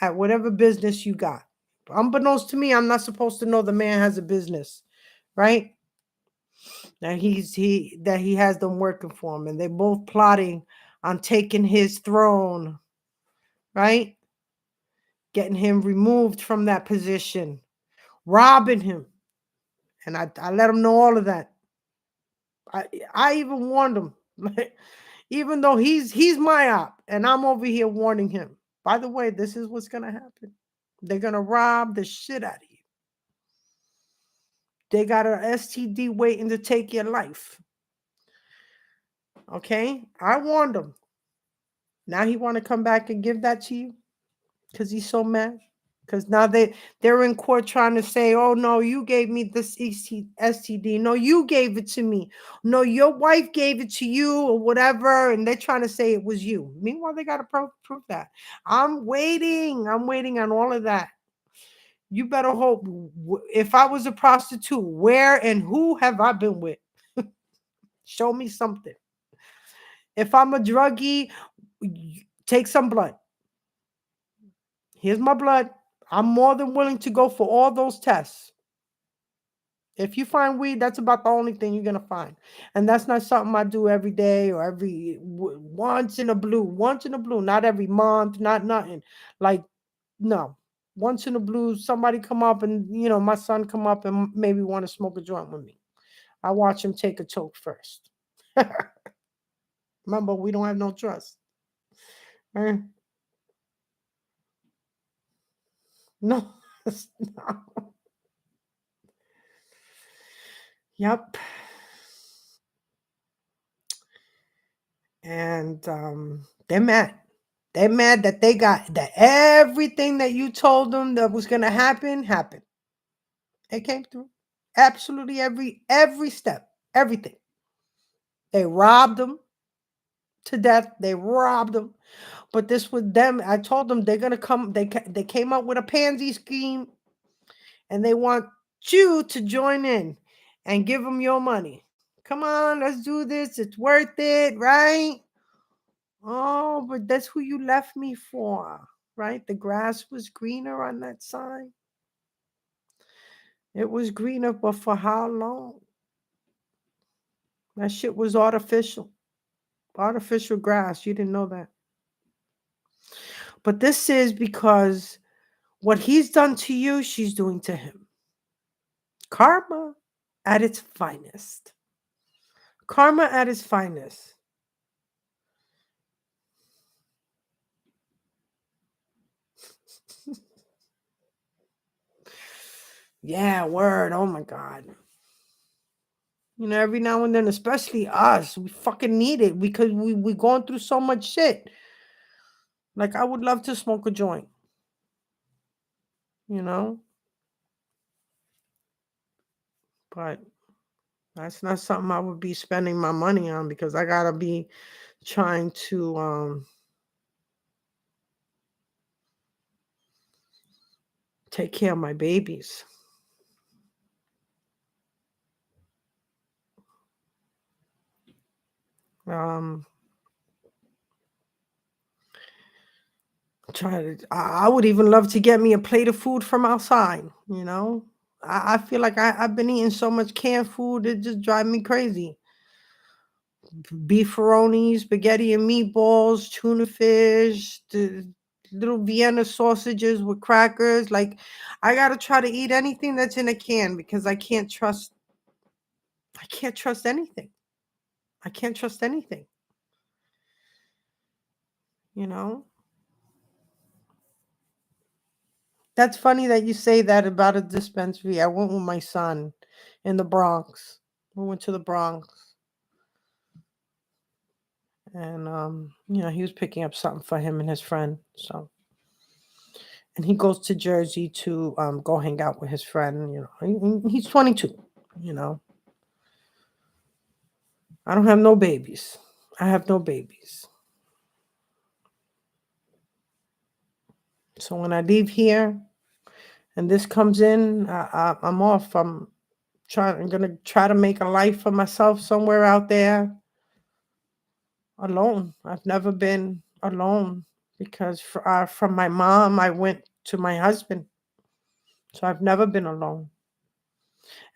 Speaker 1: at whatever business you got. Unbeknownst to me, I'm not supposed to know the man has a business, right? That he has them working for him, and they're both plotting on taking his throne, right? Getting him removed from that position, robbing him. And I let him know all of that. I even warned him, even though he's my op, and I'm over here warning him. By the way, this is what's gonna happen. They're gonna rob the shit out of you. They got an STD waiting to take your life. Okay, I warned him. Now he want to come back and give that to you because he's so mad. Because now they're in court trying to say, oh no, you gave me this STD. No, you gave it to me. No, your wife gave it to you or whatever. And they're trying to say it was you. Meanwhile, they got to prove that. I'm waiting. I'm waiting on all of that. You better hope. If I was a prostitute, where and who have I been with? Show me something. If I'm a druggie, take some blood. Here's my blood. I'm more than willing to go for all those tests. If you find weed, that's about the only thing you're going to find. And that's not something I do every day or once in a blue, not every month, not nothing. Like, no. Once in a blue, somebody come up and, my son come up and maybe want to smoke a joint with me. I watch him take a choke first. Remember, we don't have no trust. Right? No. No. Yep. And they're mad. They're mad that they got that everything that you told them that was gonna happen happened. It came through. Absolutely every step, everything. They robbed them to death. They robbed them. But this was them. I told them they're gonna come. They came up with a pansy scheme, and they want you to join in and give them your money. Come on, let's do this. It's worth it, right? Oh, but that's who you left me for, right? The grass was greener on that side. It was greener, but for how long? That shit was artificial. Artificial grass. You didn't know that. But this is because what he's done to you, she's doing to him. Karma at its finest. Karma at its finest. Yeah, word. Oh my God. You know, every now and then, especially us, we fucking need it because we going through so much shit. Like, I would love to smoke a joint, you know, but that's not something I would be spending my money on because I gotta be trying to take care of my babies. Um, I would even love to get me a plate of food from outside, you know. I feel like I've been eating so much canned food, it just drives me crazy. Beefaroni, spaghetti and meatballs, tuna fish, the little Vienna sausages with crackers. Like, I gotta try to eat anything that's in a can because I can't trust anything. I can't trust anything, you know? That's funny that you say that about a dispensary. I went with my son in the Bronx. We went to the Bronx and you know, he was picking up something for him and his friend. So and he goes to Jersey to go hang out with his friend, you know. He's 22, you know. I don't have no babies. I have no babies. So when I leave here and this comes in, I'm off. I'm gonna try to make a life for myself somewhere out there alone. I've never been alone because from my mom, I went to my husband. So I've never been alone.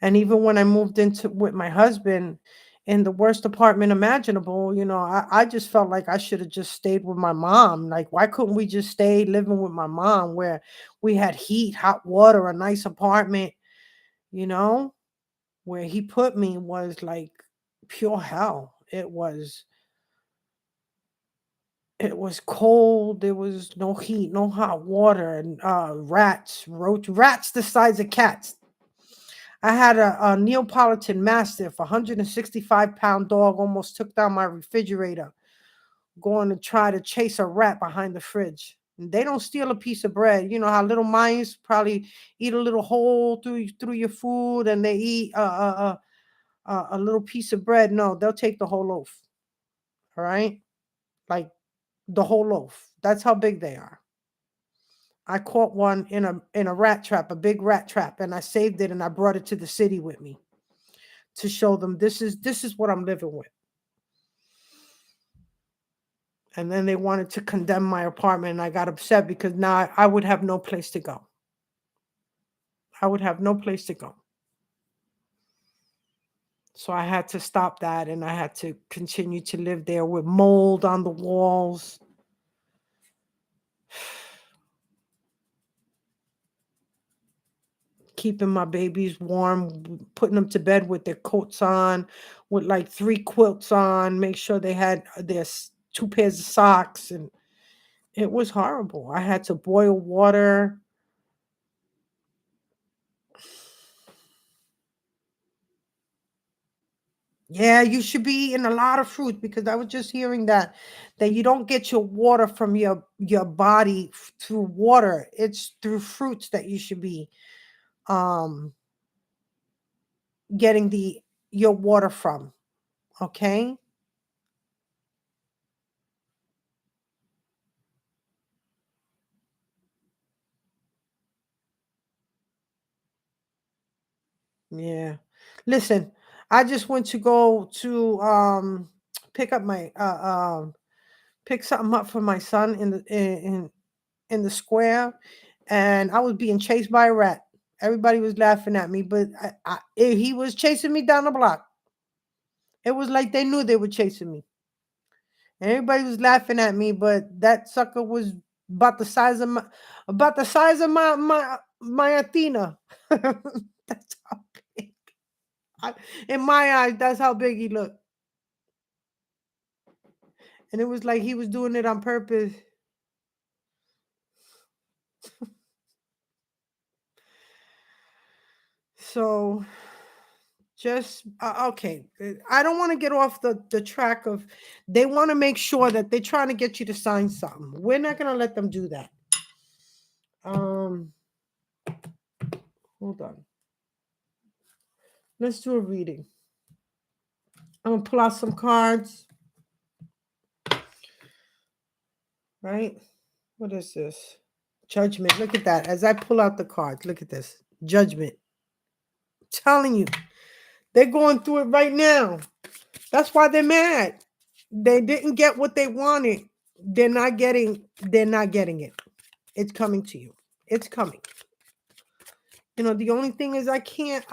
Speaker 1: And even when I moved into with my husband in the worst apartment imaginable, you know, I just felt like I should have just stayed with my mom. Like, why couldn't we just stay living with my mom where we had heat, hot water, a nice apartment, you know? Where he put me was like pure hell. It was cold. There was no heat, no hot water, and rats the size of cats. I had a Neapolitan Mastiff, 165-pound dog, almost took down my refrigerator, going to try to chase a rat behind the fridge. And they don't steal a piece of bread. You know how little mice probably eat a little hole through your food, and they eat a little piece of bread. No, they'll take the whole loaf. All right, like the whole loaf. That's how big they are. I caught one in a rat trap, a big rat trap, and I saved it and I brought it to the city with me to show them this is what I'm living with. And then they wanted to condemn my apartment and I got upset because now I would have no place to go. I would have no place to go. So I had to stop that and I had to continue to live there with mold on the walls. Keeping my babies warm, putting them to bed with their coats on, with like 3 quilts on, make sure they had their 2 pairs of socks, and it was horrible. I had to boil water. Yeah, you should be eating a lot of fruit because I was just hearing that you don't get your water from your body through water. It's through fruits that you should be um getting the your water from, okay? Yeah. Listen, I just went to go to pick up my pick something up for my son in the square, and I was being chased by a rat. Everybody was laughing at me, but he was chasing me down the block. It was like they knew they were chasing me. Everybody was laughing at me, but that sucker was about the size of my Athena. That's how big. In my eyes, that's how big he looked. And it was like he was doing it on purpose. So just okay. I don't want to get off the track of they want to make sure that they're trying to get you to sign something. We're not gonna let them do that. Hold on. Let's do a reading. I'm gonna pull out some cards. Right? What is this? Judgment. Look at that. As I pull out the cards, look at this. Judgment. I'm telling you, they're going through it right now. That's why they're mad. They didn't get what they wanted. They're not getting it. It's coming to you. It's coming. You know, the only thing is I can't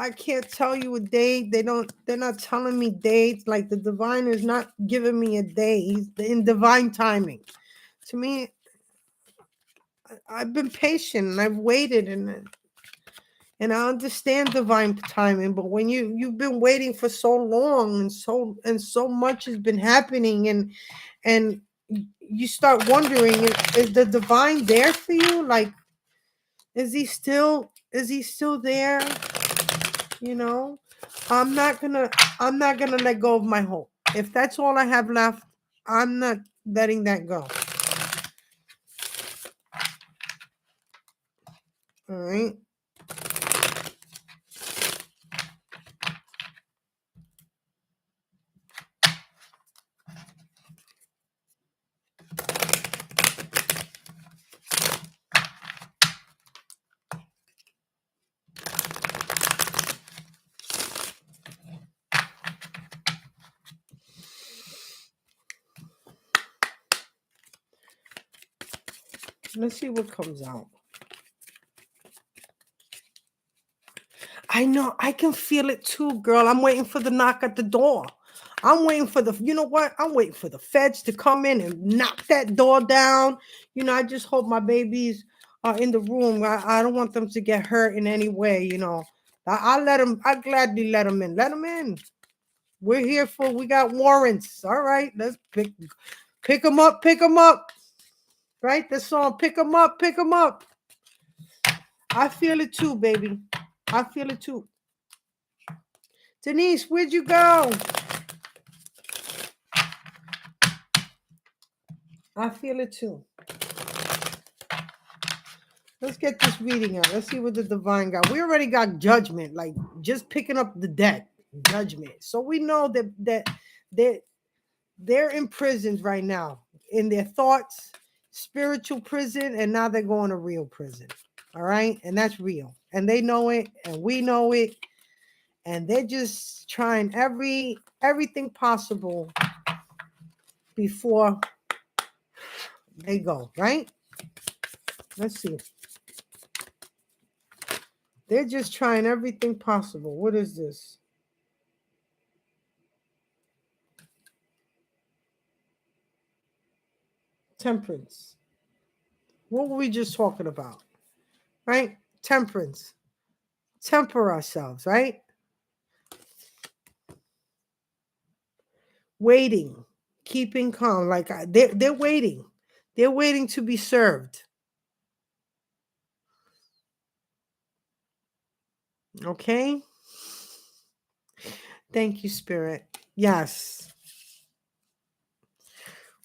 Speaker 1: tell you a date. They're not telling me dates. Like the divine is not giving me a day. He's in divine timing. To me, I've been patient and I've waited and I understand divine timing, but when you've been waiting for so long and so much has been happening and you start wondering, is the divine there for you? Like, is he still there? You know, I'm not gonna let go of my hope. If that's all I have left, I'm not letting that go. All right. Let's see what comes out. I know. I can feel it too, girl. I'm waiting for the knock at the door. I'm waiting for you know what? I'm waiting for the feds to come in and knock that door down. You know, I just hope my babies are in the room. I don't want them to get hurt in any way, you know. I'll let them, I gladly let them in. Let them in. We got warrants. All right, let's pick them up, pick them up. Right? The song, pick them up, pick them up. I feel it too, baby. I feel it too. Denise, where'd you go? I feel it too. Let's get this reading out. Let's see what the divine got. We already got judgment, like just picking up the deck. Judgment. So we know that they're imprisoned right now in their thoughts, spiritual prison, and now they're going to real prison. All right, and that's real, and they know it, and we know it, and they're just trying everything possible before they go. Right? Let's see. They're just trying everything possible. What is this? Temperance. What were we just talking about? Right? Temperance. Temper ourselves, right? Waiting. Keeping calm. Like they're waiting. They're waiting to be served. Okay? Thank you, Spirit. Yes.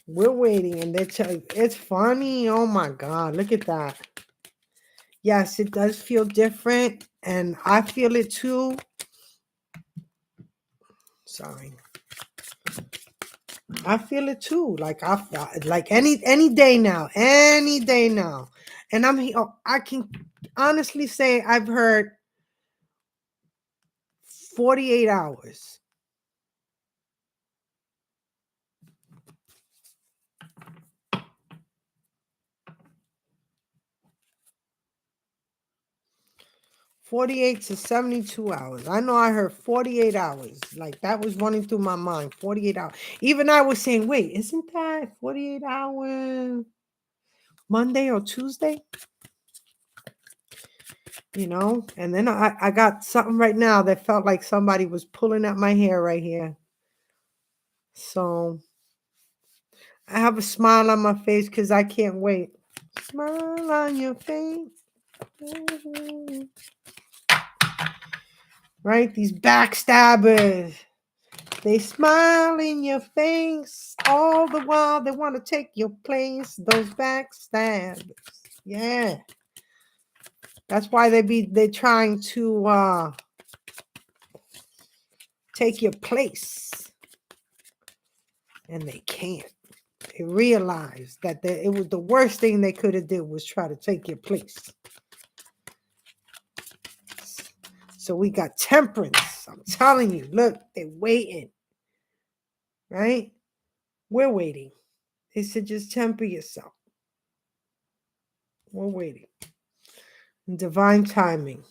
Speaker 1: We're waiting and it's funny. Oh my God. Look at that. Yes, it does feel different. And I feel it too. Sorry. I feel it too. Like any day now. Any day now. And I can honestly say I've heard 48 hours. 48 to 72 hours. I know I heard 48 hours. Like that was running through my mind. 48 hours. Even I was saying, wait, isn't that 48 hours Monday or Tuesday? You know? And then I got something right now that felt like somebody was pulling at my hair right here. So I have a smile on my face because I can't wait. Smile on your face. Right? These backstabbers. They smile in your face all the while they want to take your place. Those backstabbers. Yeah. That's why they're trying to take your place. And they can't. They realize that it was the worst thing they could have did was try to take your place. So we got temperance. I'm telling you, look, they're waiting. Right? We're waiting. They said just temper yourself. We're waiting. Divine timing.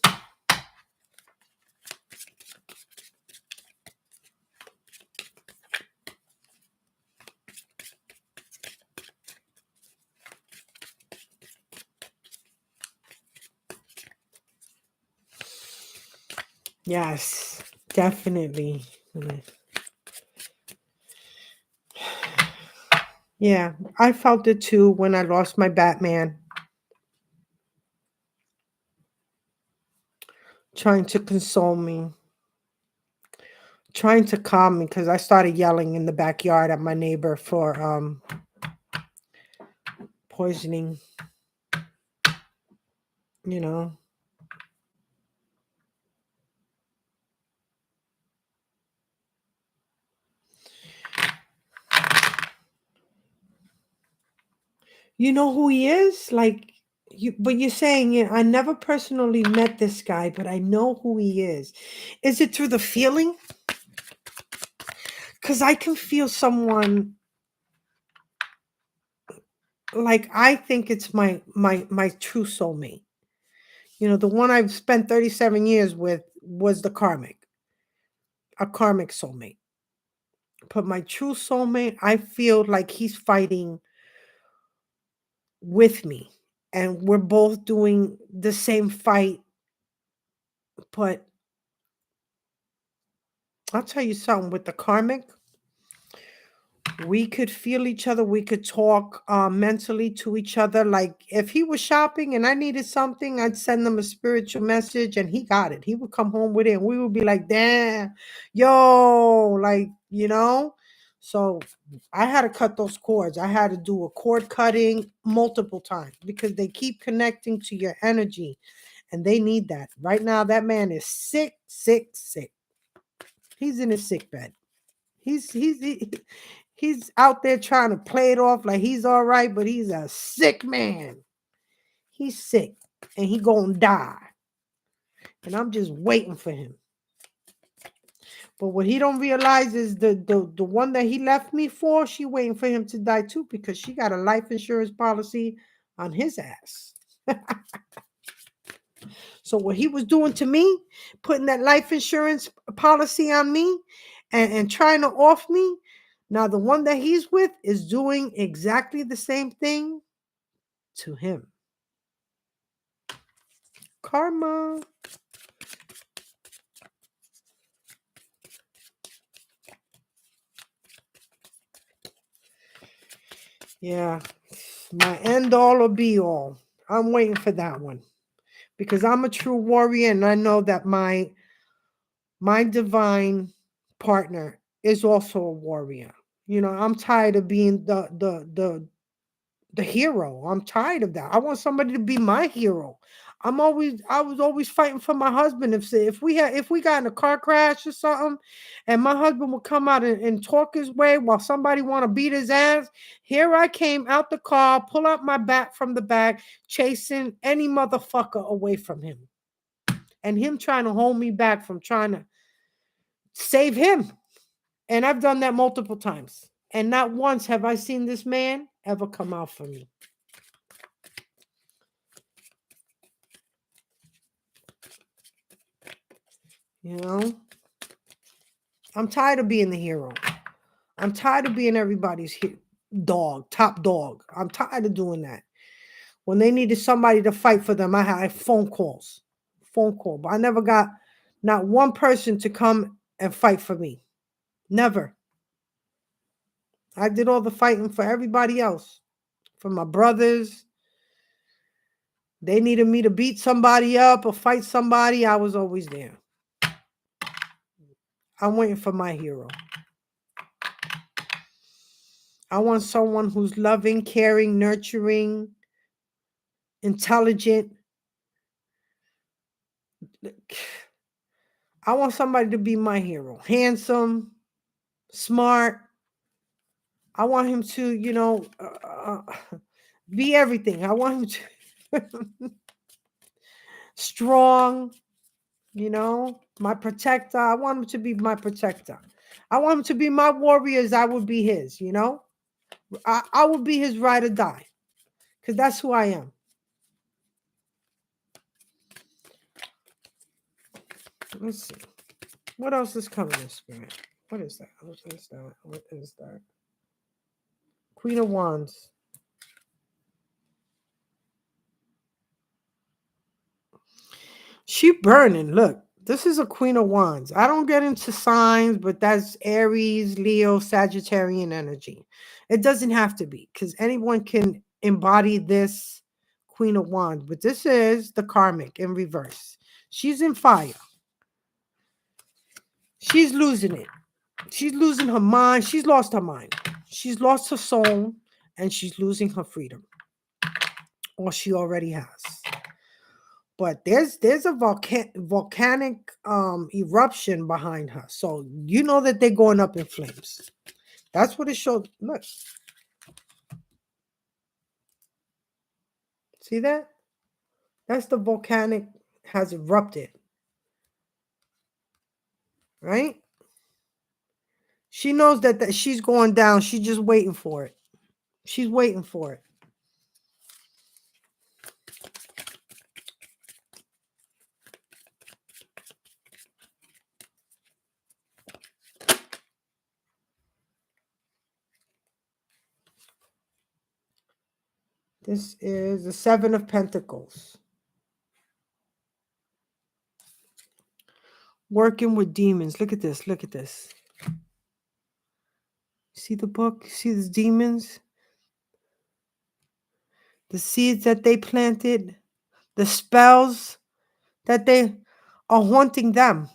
Speaker 1: Yes, definitely. Yeah, I felt it too when I lost my Batman. Trying to console me. Trying to calm me because I started yelling in the backyard at my neighbor for poisoning. You know. You know who he is? Like but you're saying, yeah, I never personally met this guy, but I know who he is. Is it through the feeling? Because I can feel someone like I think it's my true soulmate. You know, the one I've spent 37 years with was a karmic soulmate. But my true soulmate, I feel like he's fighting with me. And we're both doing the same fight. But I'll tell you something with the karmic. We could feel each other. We could talk mentally to each other. Like if he was shopping and I needed something, I'd send him a spiritual message and he got it. He would come home with it and we would be like, damn, yo, like, you know? So I had to cut those cords. I had to do a cord cutting multiple times because they keep connecting to your energy and they need that. Right now, that man is sick, sick, sick. He's in his sick bed. He's out there trying to play it off like he's all right, but he's a sick man. He's sick and he gonna die. And I'm just waiting for him. But what he don't realize is the one that he left me for, she waiting for him to die too because she got a life insurance policy on his ass. So what he was doing to me, putting that life insurance policy on me and trying to off me, now the one that he's with is doing exactly the same thing to him. Karma. Yeah, my end all or be all. I'm waiting for that one because I'm a true warrior and I know that my divine partner is also a warrior. You know, I'm tired of being the hero. I'm tired of that. I want somebody to be my hero. I was always fighting for my husband. If we got in a car crash or something, and my husband would come out and talk his way while somebody want to beat his ass, here I came out the car, pull out my bat from the back, chasing any motherfucker away from him, and him trying to hold me back from trying to save him. And I've done that multiple times, and not once have I seen this man ever come out for me. You know, I'm tired of being the hero. I'm tired of being everybody's dog, top dog. I'm tired of doing that. When they needed somebody to fight for them, I had phone calls, but I never got not one person to come and fight for me. Never. I did all the fighting for everybody else, for my brothers. They needed me to beat somebody up or fight somebody. I was always there. I'm waiting for my hero. I want someone who's loving, caring, nurturing, intelligent. I want somebody to be my hero. Handsome, smart. I want him to, be everything. I want him to strong, my protector. I want him to be my protector. I want him to be my warriors. I would be his, I would be his ride or die, because that's who I am. Let's see. What else is coming in spirit? What is that? What is that? What is that? Queen of Wands. She burning. Look, this is a Queen of Wands. I don't get into signs, but that's Aries, Leo, Sagittarian energy. It doesn't have to be, because anyone can embody this Queen of Wands. But this is the karmic in reverse. She's in fire. She's losing it. She's losing her mind. She's lost her mind. She's lost her soul, and she's losing her freedom. Or she already has. But there's a volcanic eruption behind her. So you know that they're going up in flames. That's what it showed. Look. See that? That's the volcanic has erupted. Right? She knows that she's going down. She's just waiting for it. She's waiting for it. This is the Seven of Pentacles. Working with demons. Look at this. Look at this. See the book? See these demons? The seeds that they planted, the spells that they are haunting them.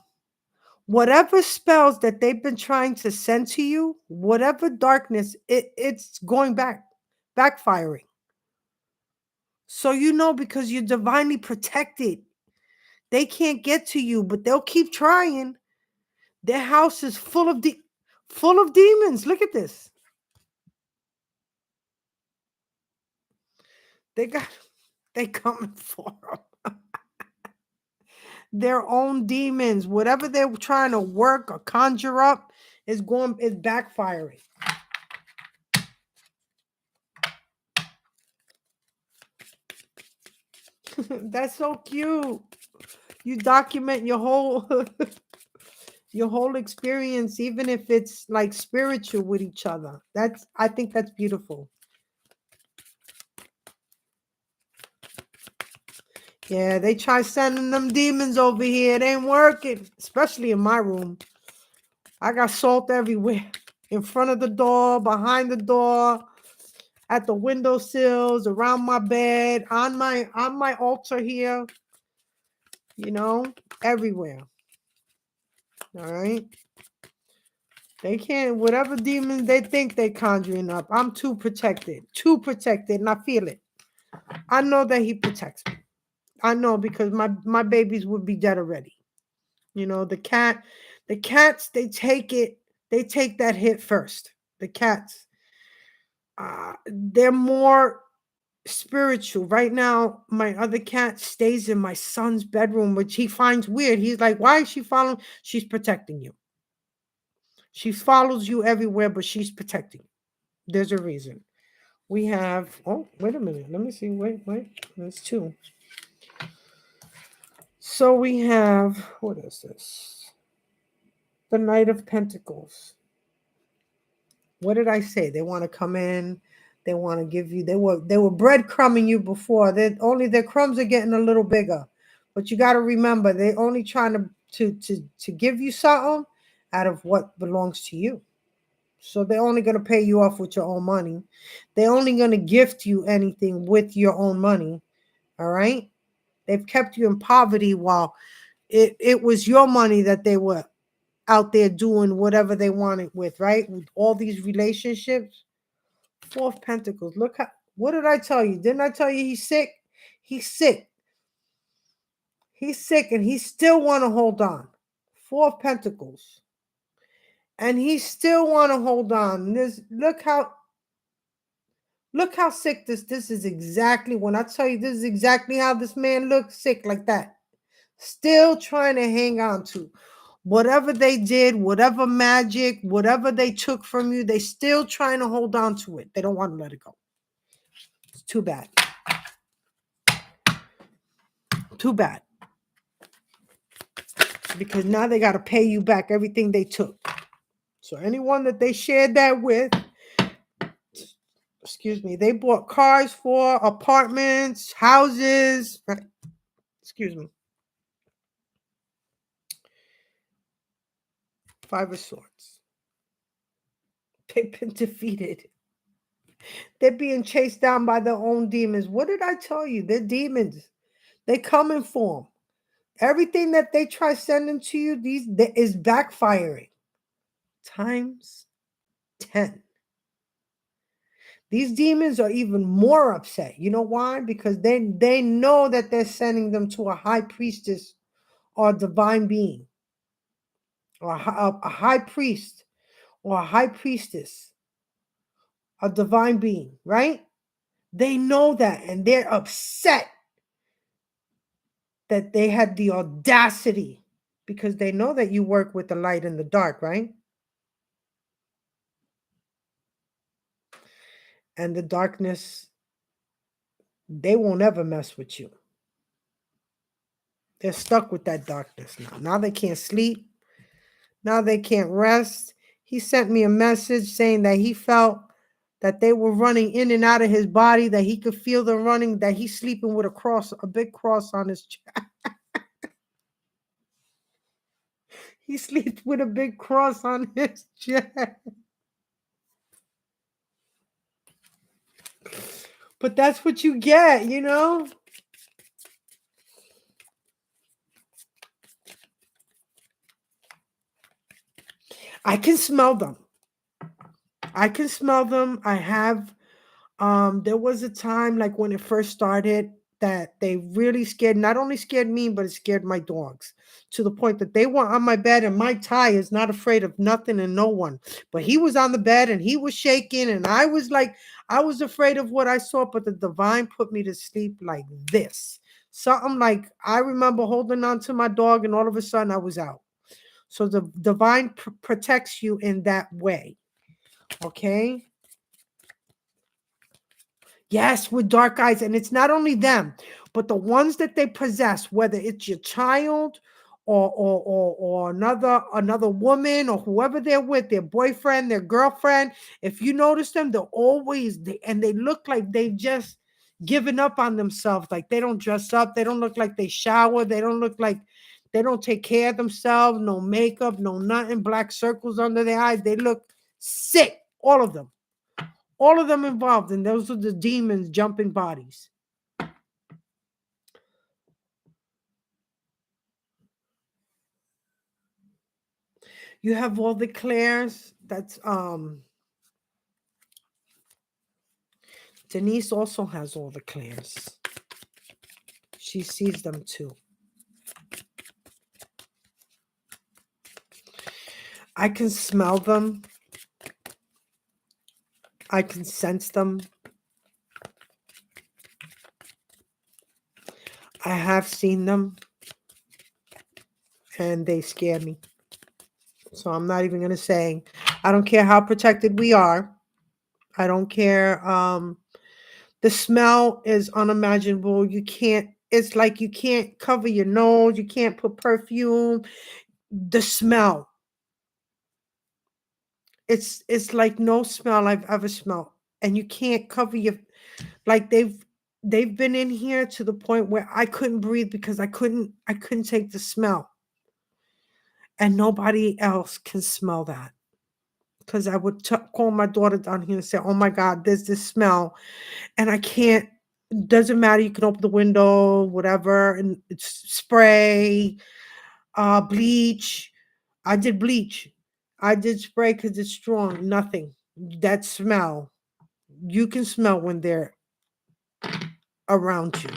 Speaker 1: Whatever spells that they've been trying to send to you, whatever darkness, it's going backfiring. So because you're divinely protected. They can't get to you, but they'll keep trying. Their house is full of demons. Look at this. They coming for them. Their own demons, whatever they're trying to work or conjure up, is backfiring. That's so cute. You document your whole your whole experience, even if it's like spiritual with each other. I think that's beautiful. Yeah, they try sending them demons over here. It ain't working, especially in my room. I got salt everywhere. In front of the door, behind the door, at the windowsills, around my bed, on my altar here. Everywhere. All right. They can't, whatever demons they think they conjuring up. I'm too protected, and I feel it. I know that he protects me. I know, because my babies would be dead already. The cats, they take that hit first. The cats, they're more spiritual. Right now, my other cat stays in my son's bedroom, which he finds weird. He's like, why is she following? She's protecting you. She follows you everywhere, but she's protecting you. There's a reason. We have, oh, wait a minute. Let me see. Wait. There's two. So we have, what is this? The Knight of Pentacles. What did I say? They want to come in. They want to give you. They were breadcrumbing you before. They only their crumbs are getting a little bigger. But you got to remember, they're only trying to give you something out of what belongs to you. So they're only going to pay you off with your own money. They're only going to gift you anything with your own money. All right. They've kept you in poverty while it was your money that they were out there doing whatever they wanted with, right? With all these relationships. Four of Pentacles. Look how, what did I tell you? Didn't I tell you he's sick? He's sick. He's sick and he still want to hold on. Four of Pentacles. And he still want to hold on. This look how sick this is exactly when I tell you this is exactly how this man looks, sick like that. Still trying to hang on to whatever they did, whatever magic, whatever they took from you, they still trying to hold on to it. They don't want to let it go. It's too bad. Too bad. Because now they got to pay you back everything they took. So anyone that they shared that with, excuse me, they bought cars for, apartments, houses. Excuse me. Five of Swords. They've been defeated. They're being chased down by their own demons. What did I tell you? They're demons. They coming for them. Everything that they try sending to you, is backfiring. Times 10. These demons are even more upset. You know why? Because they know that they're sending them to a high priestess or a divine being. Or a high priest or a high priestess. A divine being, right? They know that and they're upset that they had the audacity because they know that you work with the light and the dark, right? And the darkness, they won't ever mess with you. They're stuck with that darkness now. Now they can't sleep. Now they can't rest. He sent me a message saying that he felt that they were running in and out of his body, that he could feel them running, that he's sleeping with a big cross on his chest. He sleeps with a big cross on his chest. But that's what you get, you know? I can smell them. I can smell them. I have, there was a time like when it first started that they really scared, not only scared me, but it scared my dogs to the point that they were on my bed and my Ty is not afraid of nothing and no one. But he was on the bed and he was shaking and I was afraid of what I saw, but the divine put me to sleep like this. Something like I remember holding on to my dog and all of a sudden I was out. So the divine protects you in that way. Okay. Yes, with dark eyes. And it's not only them, but the ones that they possess, whether it's your child or another woman or whoever they're with, their boyfriend, their girlfriend. If you notice them, they're always, and they look like they've just given up on themselves. Like they don't dress up. They don't look like they shower. They don't look like they don't take care of themselves. No makeup, no nothing, black circles under their eyes. They look sick, all of them. All of them involved, and those are the demons jumping bodies. You have all the Claires. That's Denise also has all the Claires. She sees them too. I can smell them. I can sense them. I have seen them. And they scare me. So I'm not even going to say, I don't care how protected we are. I don't care. The smell is unimaginable. You can't It's like you can't cover your nose, you can't put perfume. The smell. It's like no smell I've ever smelled. And you can't cover your, like they've been in here to the point where I couldn't breathe because I couldn't take the smell. And nobody else can smell that. Because I would call my daughter down here and say, "Oh my God, there's this smell," and I can't. Doesn't matter. You can open the window, whatever, and it's spray, bleach. I did bleach. I did spray because it's strong. Nothing. That smell. You can smell when they're around you.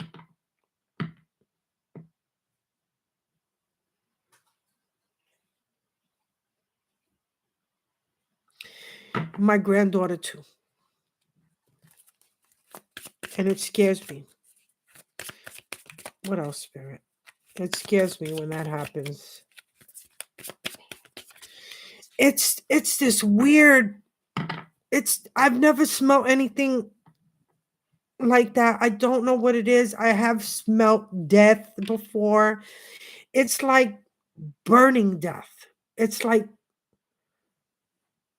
Speaker 1: My granddaughter too, and it scares me. What else, Spirit? It scares me when that happens. It's this weird. I've never smelled anything like that. I don't know what it is. I have smelt death before. It's like burning death. It's like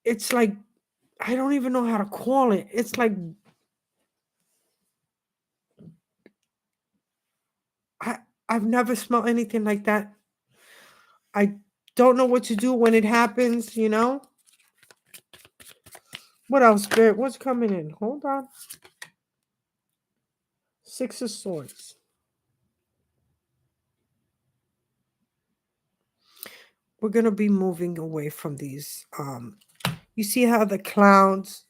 Speaker 1: it's like I don't even know how to call it. It's like I I've never smelled anything like that. I don't know what to do when it happens, you know? What else, Spirit? What's coming in? Hold on. Six of Swords. We're gonna be moving away from these. You see how the clouds,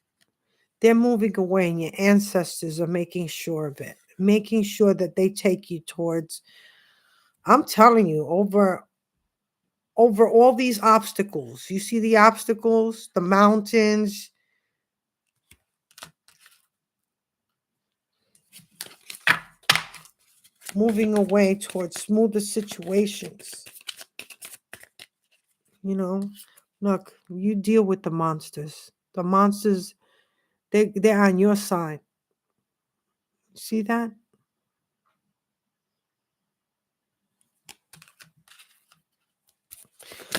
Speaker 1: they're moving away, and your ancestors are making sure of it, making sure that they take you towards, I'm telling you, over all these obstacles. You see the obstacles, the mountains. Moving away towards smoother situations. You know, look, you deal with the monsters. The monsters, they're on your side. See that?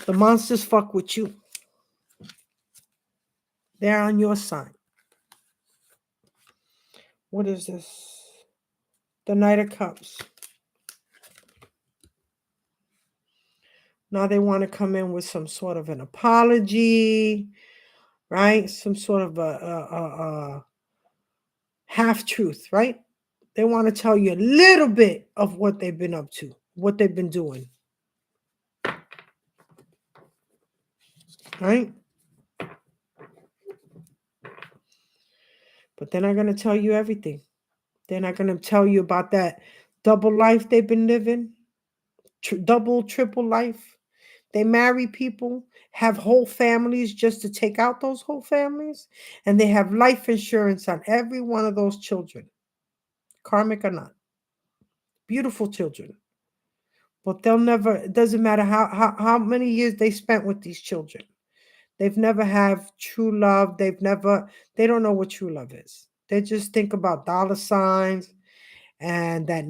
Speaker 1: The monsters fuck with you. They're on your side. What is this? The Knight of Cups. Now they want to come in with some sort of an apology, right? Some sort of a half truth, right? They want to tell you a little bit of what they've been up to, what they've been doing, right? But they're not going to tell you everything. They're not going to tell you about that double life they've been living, double, triple life. They marry people, have whole families just to take out those whole families, and they have life insurance on every one of those children, karmic or not. Beautiful children. But they'll never, it doesn't matter how many years they spent with these children. They've never have true love. They don't know what true love is. They just think about dollar signs and that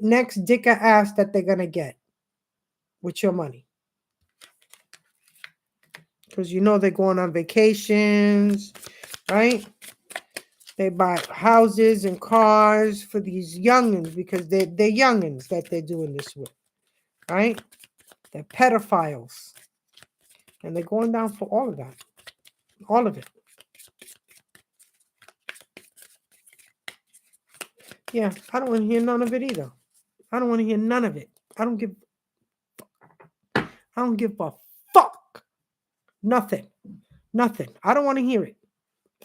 Speaker 1: next dick or ass that they're going to get with your money. Because you know they're going on vacations, right? They buy houses and cars for these youngins because they're youngins that they're doing this with, right? They're pedophiles. And they're going down for all of that. All of it. Yeah, I don't want to hear none of it either. I don't want to hear none of it. I don't give a fuck. Nothing. Nothing. I don't want to hear it.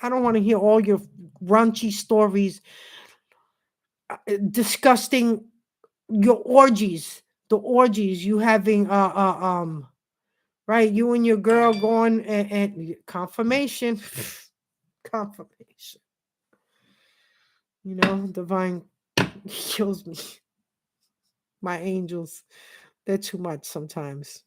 Speaker 1: I don't want to hear all your raunchy stories, disgusting, your orgies, the orgies you having, right? You and your girl going and confirmation, confirmation. You know, divine kills me. My angels, they're too much sometimes.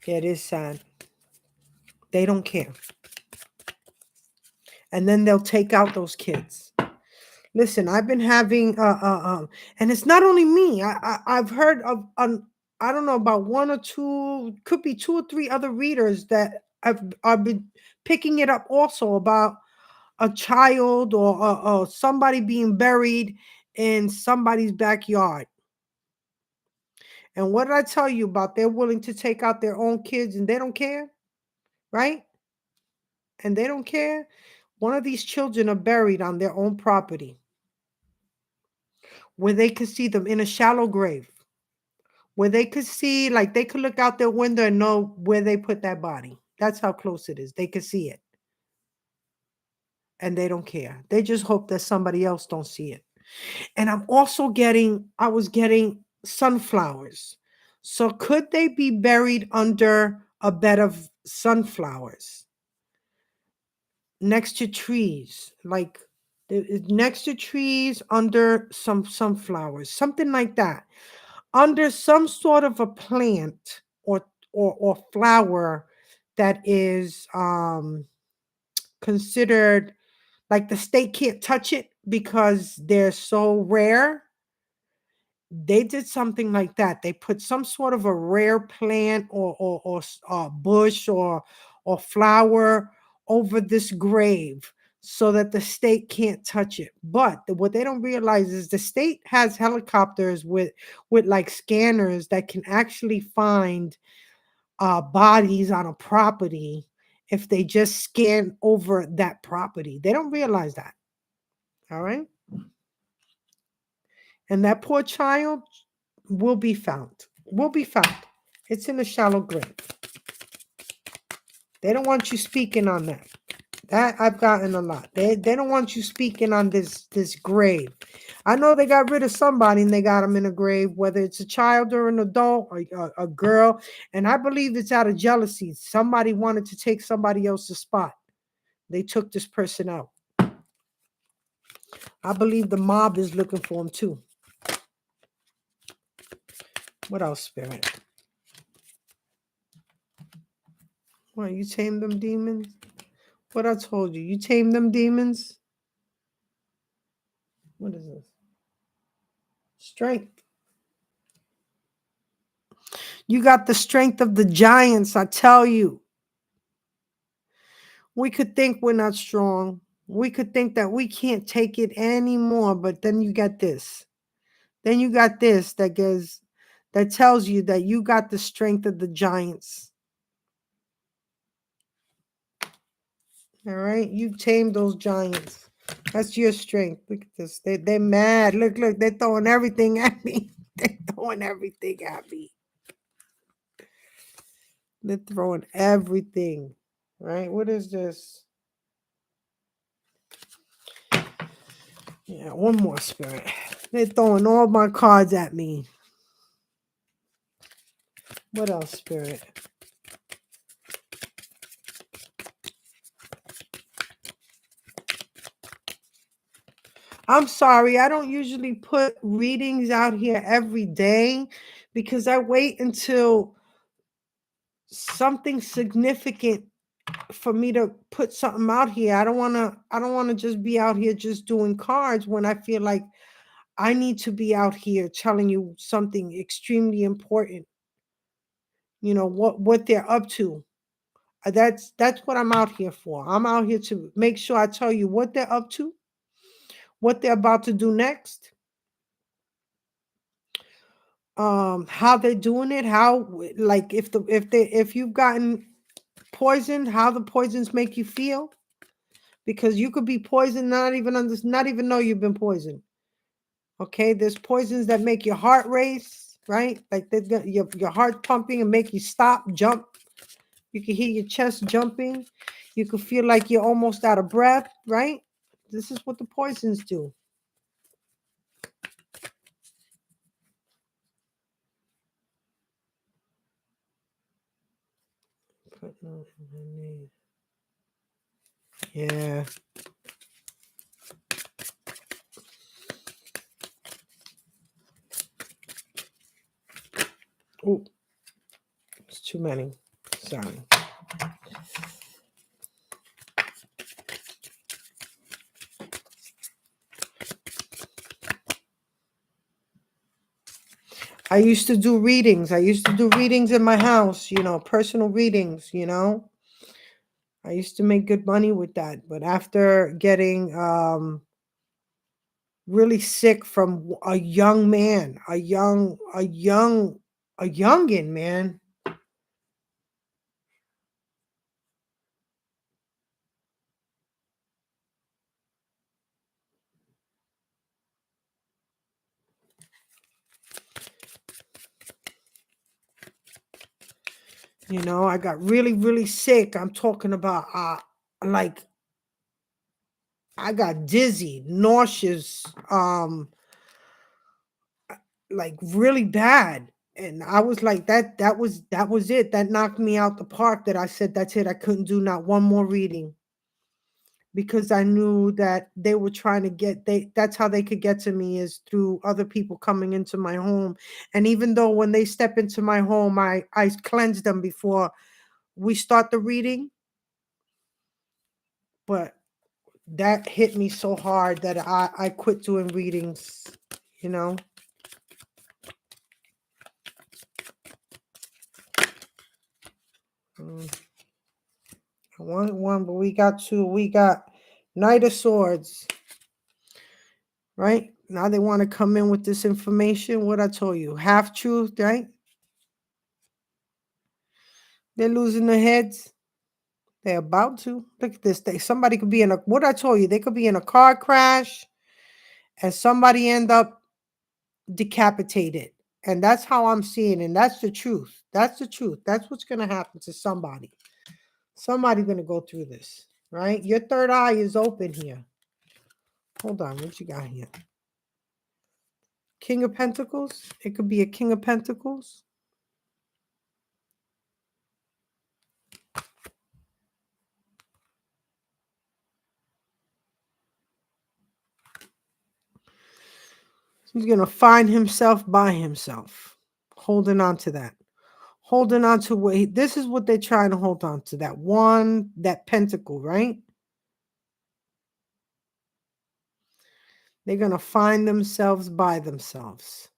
Speaker 1: Yeah, it is sad. They don't care. And then they'll take out those kids. Listen, I've been having and it's not only me. I've heard of I don't know about one or two, could be two or three other readers that I've been picking it up also about a child or somebody being buried in somebody's backyard. And what did I tell you about? They're willing to take out their own kids and they don't care, right? And they don't care. One of these children are buried on their own property where they could see them in a shallow grave, where they could see, like they could look out their window and know where they put that body. That's how close it is. They could see it. And they don't care. They just hope that somebody else don't see it. And I was getting sunflowers. So could they be buried under a bed of sunflowers next to trees, like next to trees under some sunflowers, something like that, under some sort of a plant or flower that is considered like the state can't touch it because they're so rare. They did something like that. They put some sort of a rare plant or bush or flower over this grave so that the state can't touch it. But what they don't realize is the state has helicopters with like scanners that can actually find bodies on a property if they just scan over that property. They don't realize that. All right. And that poor child will be found. Will be found. It's in a shallow grave. They don't want you speaking on that. That I've gotten a lot. They don't want you speaking on this grave. I know they got rid of somebody and they got them in a grave, whether it's a child or an adult or a girl. And I believe it's out of jealousy. Somebody wanted to take somebody else's spot. They took this person out. I believe the mob is looking for him too. What else, Spirit? What, you tame them demons? What I told you? You tame them demons? What is this? Strength. You got the strength of the giants, I tell you. We could think we're not strong. We could think that we can't take it anymore, but then you got this. Then you got this that tells you that you got the strength of the giants. All right? You tamed those giants. That's your strength. Look at this. They're mad. Look, they're throwing everything at me. They're throwing everything at me. They're throwing everything. Right? What is this? Yeah, one more, Spirit. They're throwing all my cards at me. What else, Spirit? I'm sorry, I don't usually put readings out here every day because I wait until something significant for me to put something out here. I don't want to just be out here just doing cards when I feel like I need to be out here telling you something extremely important. You know what they're up to. That's what I'm out here for. I'm out here to make sure I tell you what they're up to, what they're about to do next, how they're doing it, how, like, if you've gotten poisoned, how the poisons make you feel, because you could be poisoned, not even know you've been poisoned. Okay, there's poisons that make your heart race, right? Like they got your heart pumping and make you stop, jump. You can hear your chest jumping. You can feel like you're almost out of breath, right? This is what the poisons do. Yeah. Oh, it's too many. Sorry. I used to do readings. I used to do readings in my house, you know, personal readings, you know. I used to make good money with that. But after getting really sick from a young man, a youngin, man. You know, I got really, really sick. I'm talking about like I got dizzy, nauseous, like really bad. And I was like, that was it. That knocked me out the park. That I said, that's it. I couldn't do not one more reading because I knew that they were trying to get that's how they could get to me is through other people coming into my home. And even though when they step into my home, I cleanse them before we start the reading, but that hit me so hard that I quit doing readings, you know. I wanted one, but we got two. We got Knight of Swords, right? Now they want to come in with this information. What I told you, half truth, right? They're losing their heads. They're about to. Look at this. Somebody could be in a, what I told you, they could be in a car crash and somebody end up decapitated. And that's how I'm seeing it. And that's the truth. That's the truth. That's what's going to happen to somebody. Somebody's going to go through this, right? Your third eye is open here. Hold on. What you got here? King of Pentacles. It could be a King of Pentacles. He's going to find himself by himself, holding on to that. Holding on to what this is what they're trying to hold on to. That pentacle, right? They're going to find themselves by themselves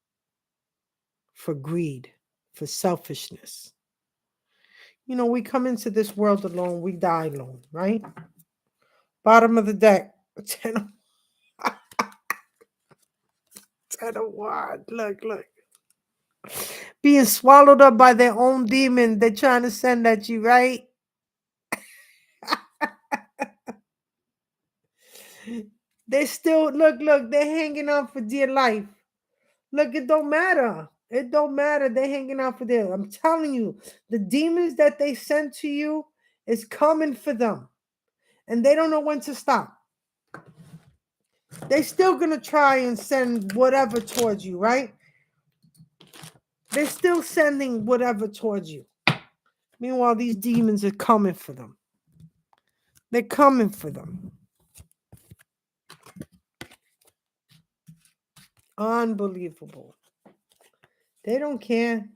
Speaker 1: for greed, for selfishness. You know, we come into this world alone, we die alone, right? Bottom of the deck, 10 of Wands. Look. Being swallowed up by their own demon they're trying to send at you, right? They still, look, they're hanging on for dear life. Look, it don't matter. It don't matter. They're hanging out for them. I'm telling you, the demons that they send to you is coming for them. And they don't know when to stop. They're still going to try and send whatever towards you, right? They're still sending whatever towards you. Meanwhile, these demons are coming for them. They're coming for them. Unbelievable. They don't care.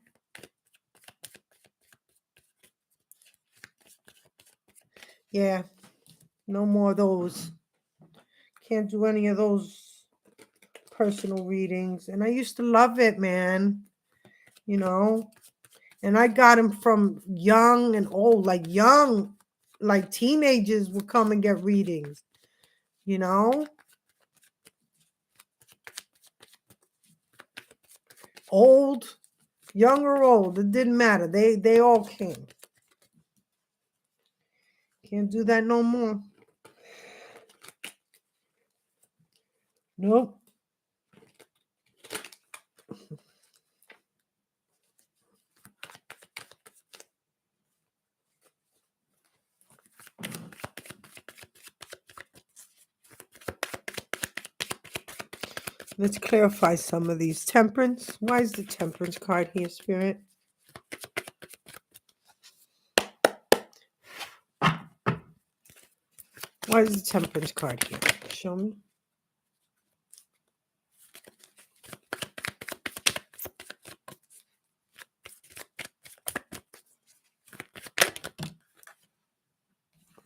Speaker 1: Yeah, no more of those. Can't do any of those personal readings. And I used to love it, man. You know, and I got them from young and old, like teenagers would come and get readings, you know, old, young or old, it didn't matter. They all came. Can't do that no more. Nope. Let's clarify some of these. Temperance. Why is the Temperance card here, Spirit? Why is the Temperance card here? Show me.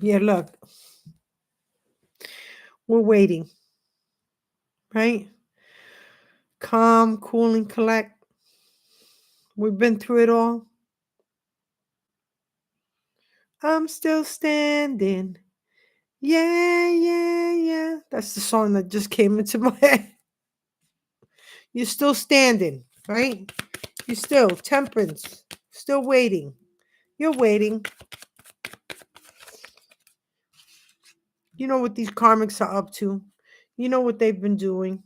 Speaker 1: Yeah, look. We're waiting. Right? Calm, cool, and collect. We've been through it all. I'm still standing. Yeah, yeah, yeah. That's the song that just came into my head. You're still standing, right? You're still temperance. Still waiting. You're waiting. You know what these karmics are up to. You know what they've been doing.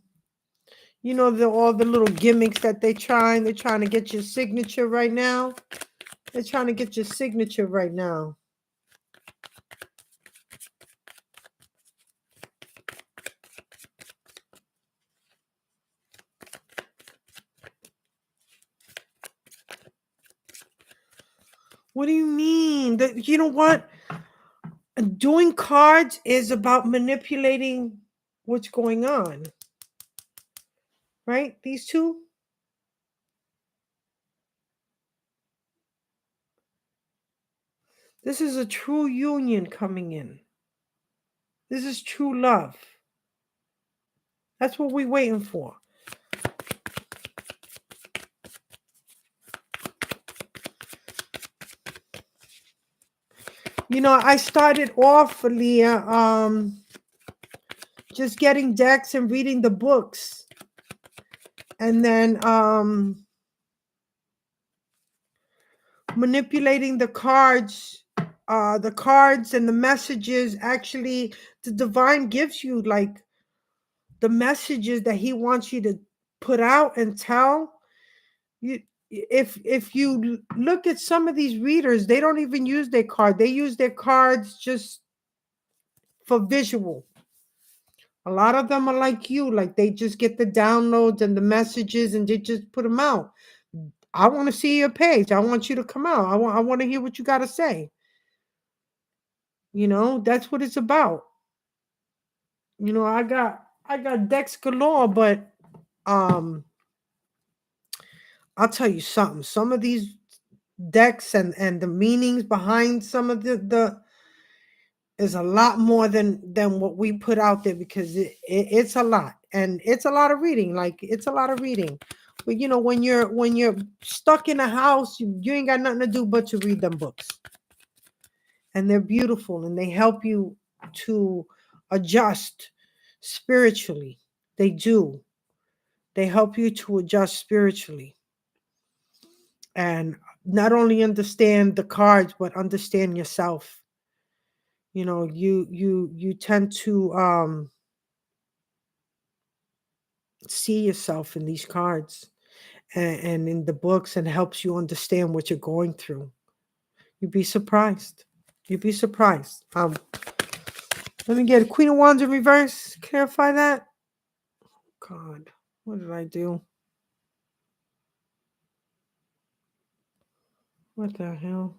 Speaker 1: You know all the little gimmicks that they're trying. They're trying to get your signature right now. They're trying to get your signature right now. What do you mean? You know what? Doing cards is about manipulating what's going on. Right? These two. This is a true union coming in. This is true love. That's what we're waiting for. You know, I started off, Leah, just getting decks and reading the books. And then manipulating the cards and the messages. Actually, the divine gives you like the messages that he wants you to put out and tell you. If you look at some of these readers, they don't even use their card. They use their cards just for visual. A lot of them are like you, like they just get the downloads and the messages and they just put them out. I want to see your page. I want you to come out. I want to hear what you got to say. You know, that's what it's about. You know, I got decks galore, but I'll tell you something. Some of these decks and the meanings behind some of the is a lot more than what we put out there, because it's a lot, and it's a lot of reading. Like, it's a lot of reading. But you know, when you're stuck in a house, you ain't got nothing to do but to read them books. And they're beautiful, and they help you to adjust spiritually. They do. They help you to adjust spiritually, and not only understand the cards, but understand yourself. You know, you tend to see yourself in these cards and in the books, and helps you understand what you're going through. You'd be surprised. You'd be surprised. Let me get a Queen of Wands in reverse. Clarify that. God, what did I do? What the hell?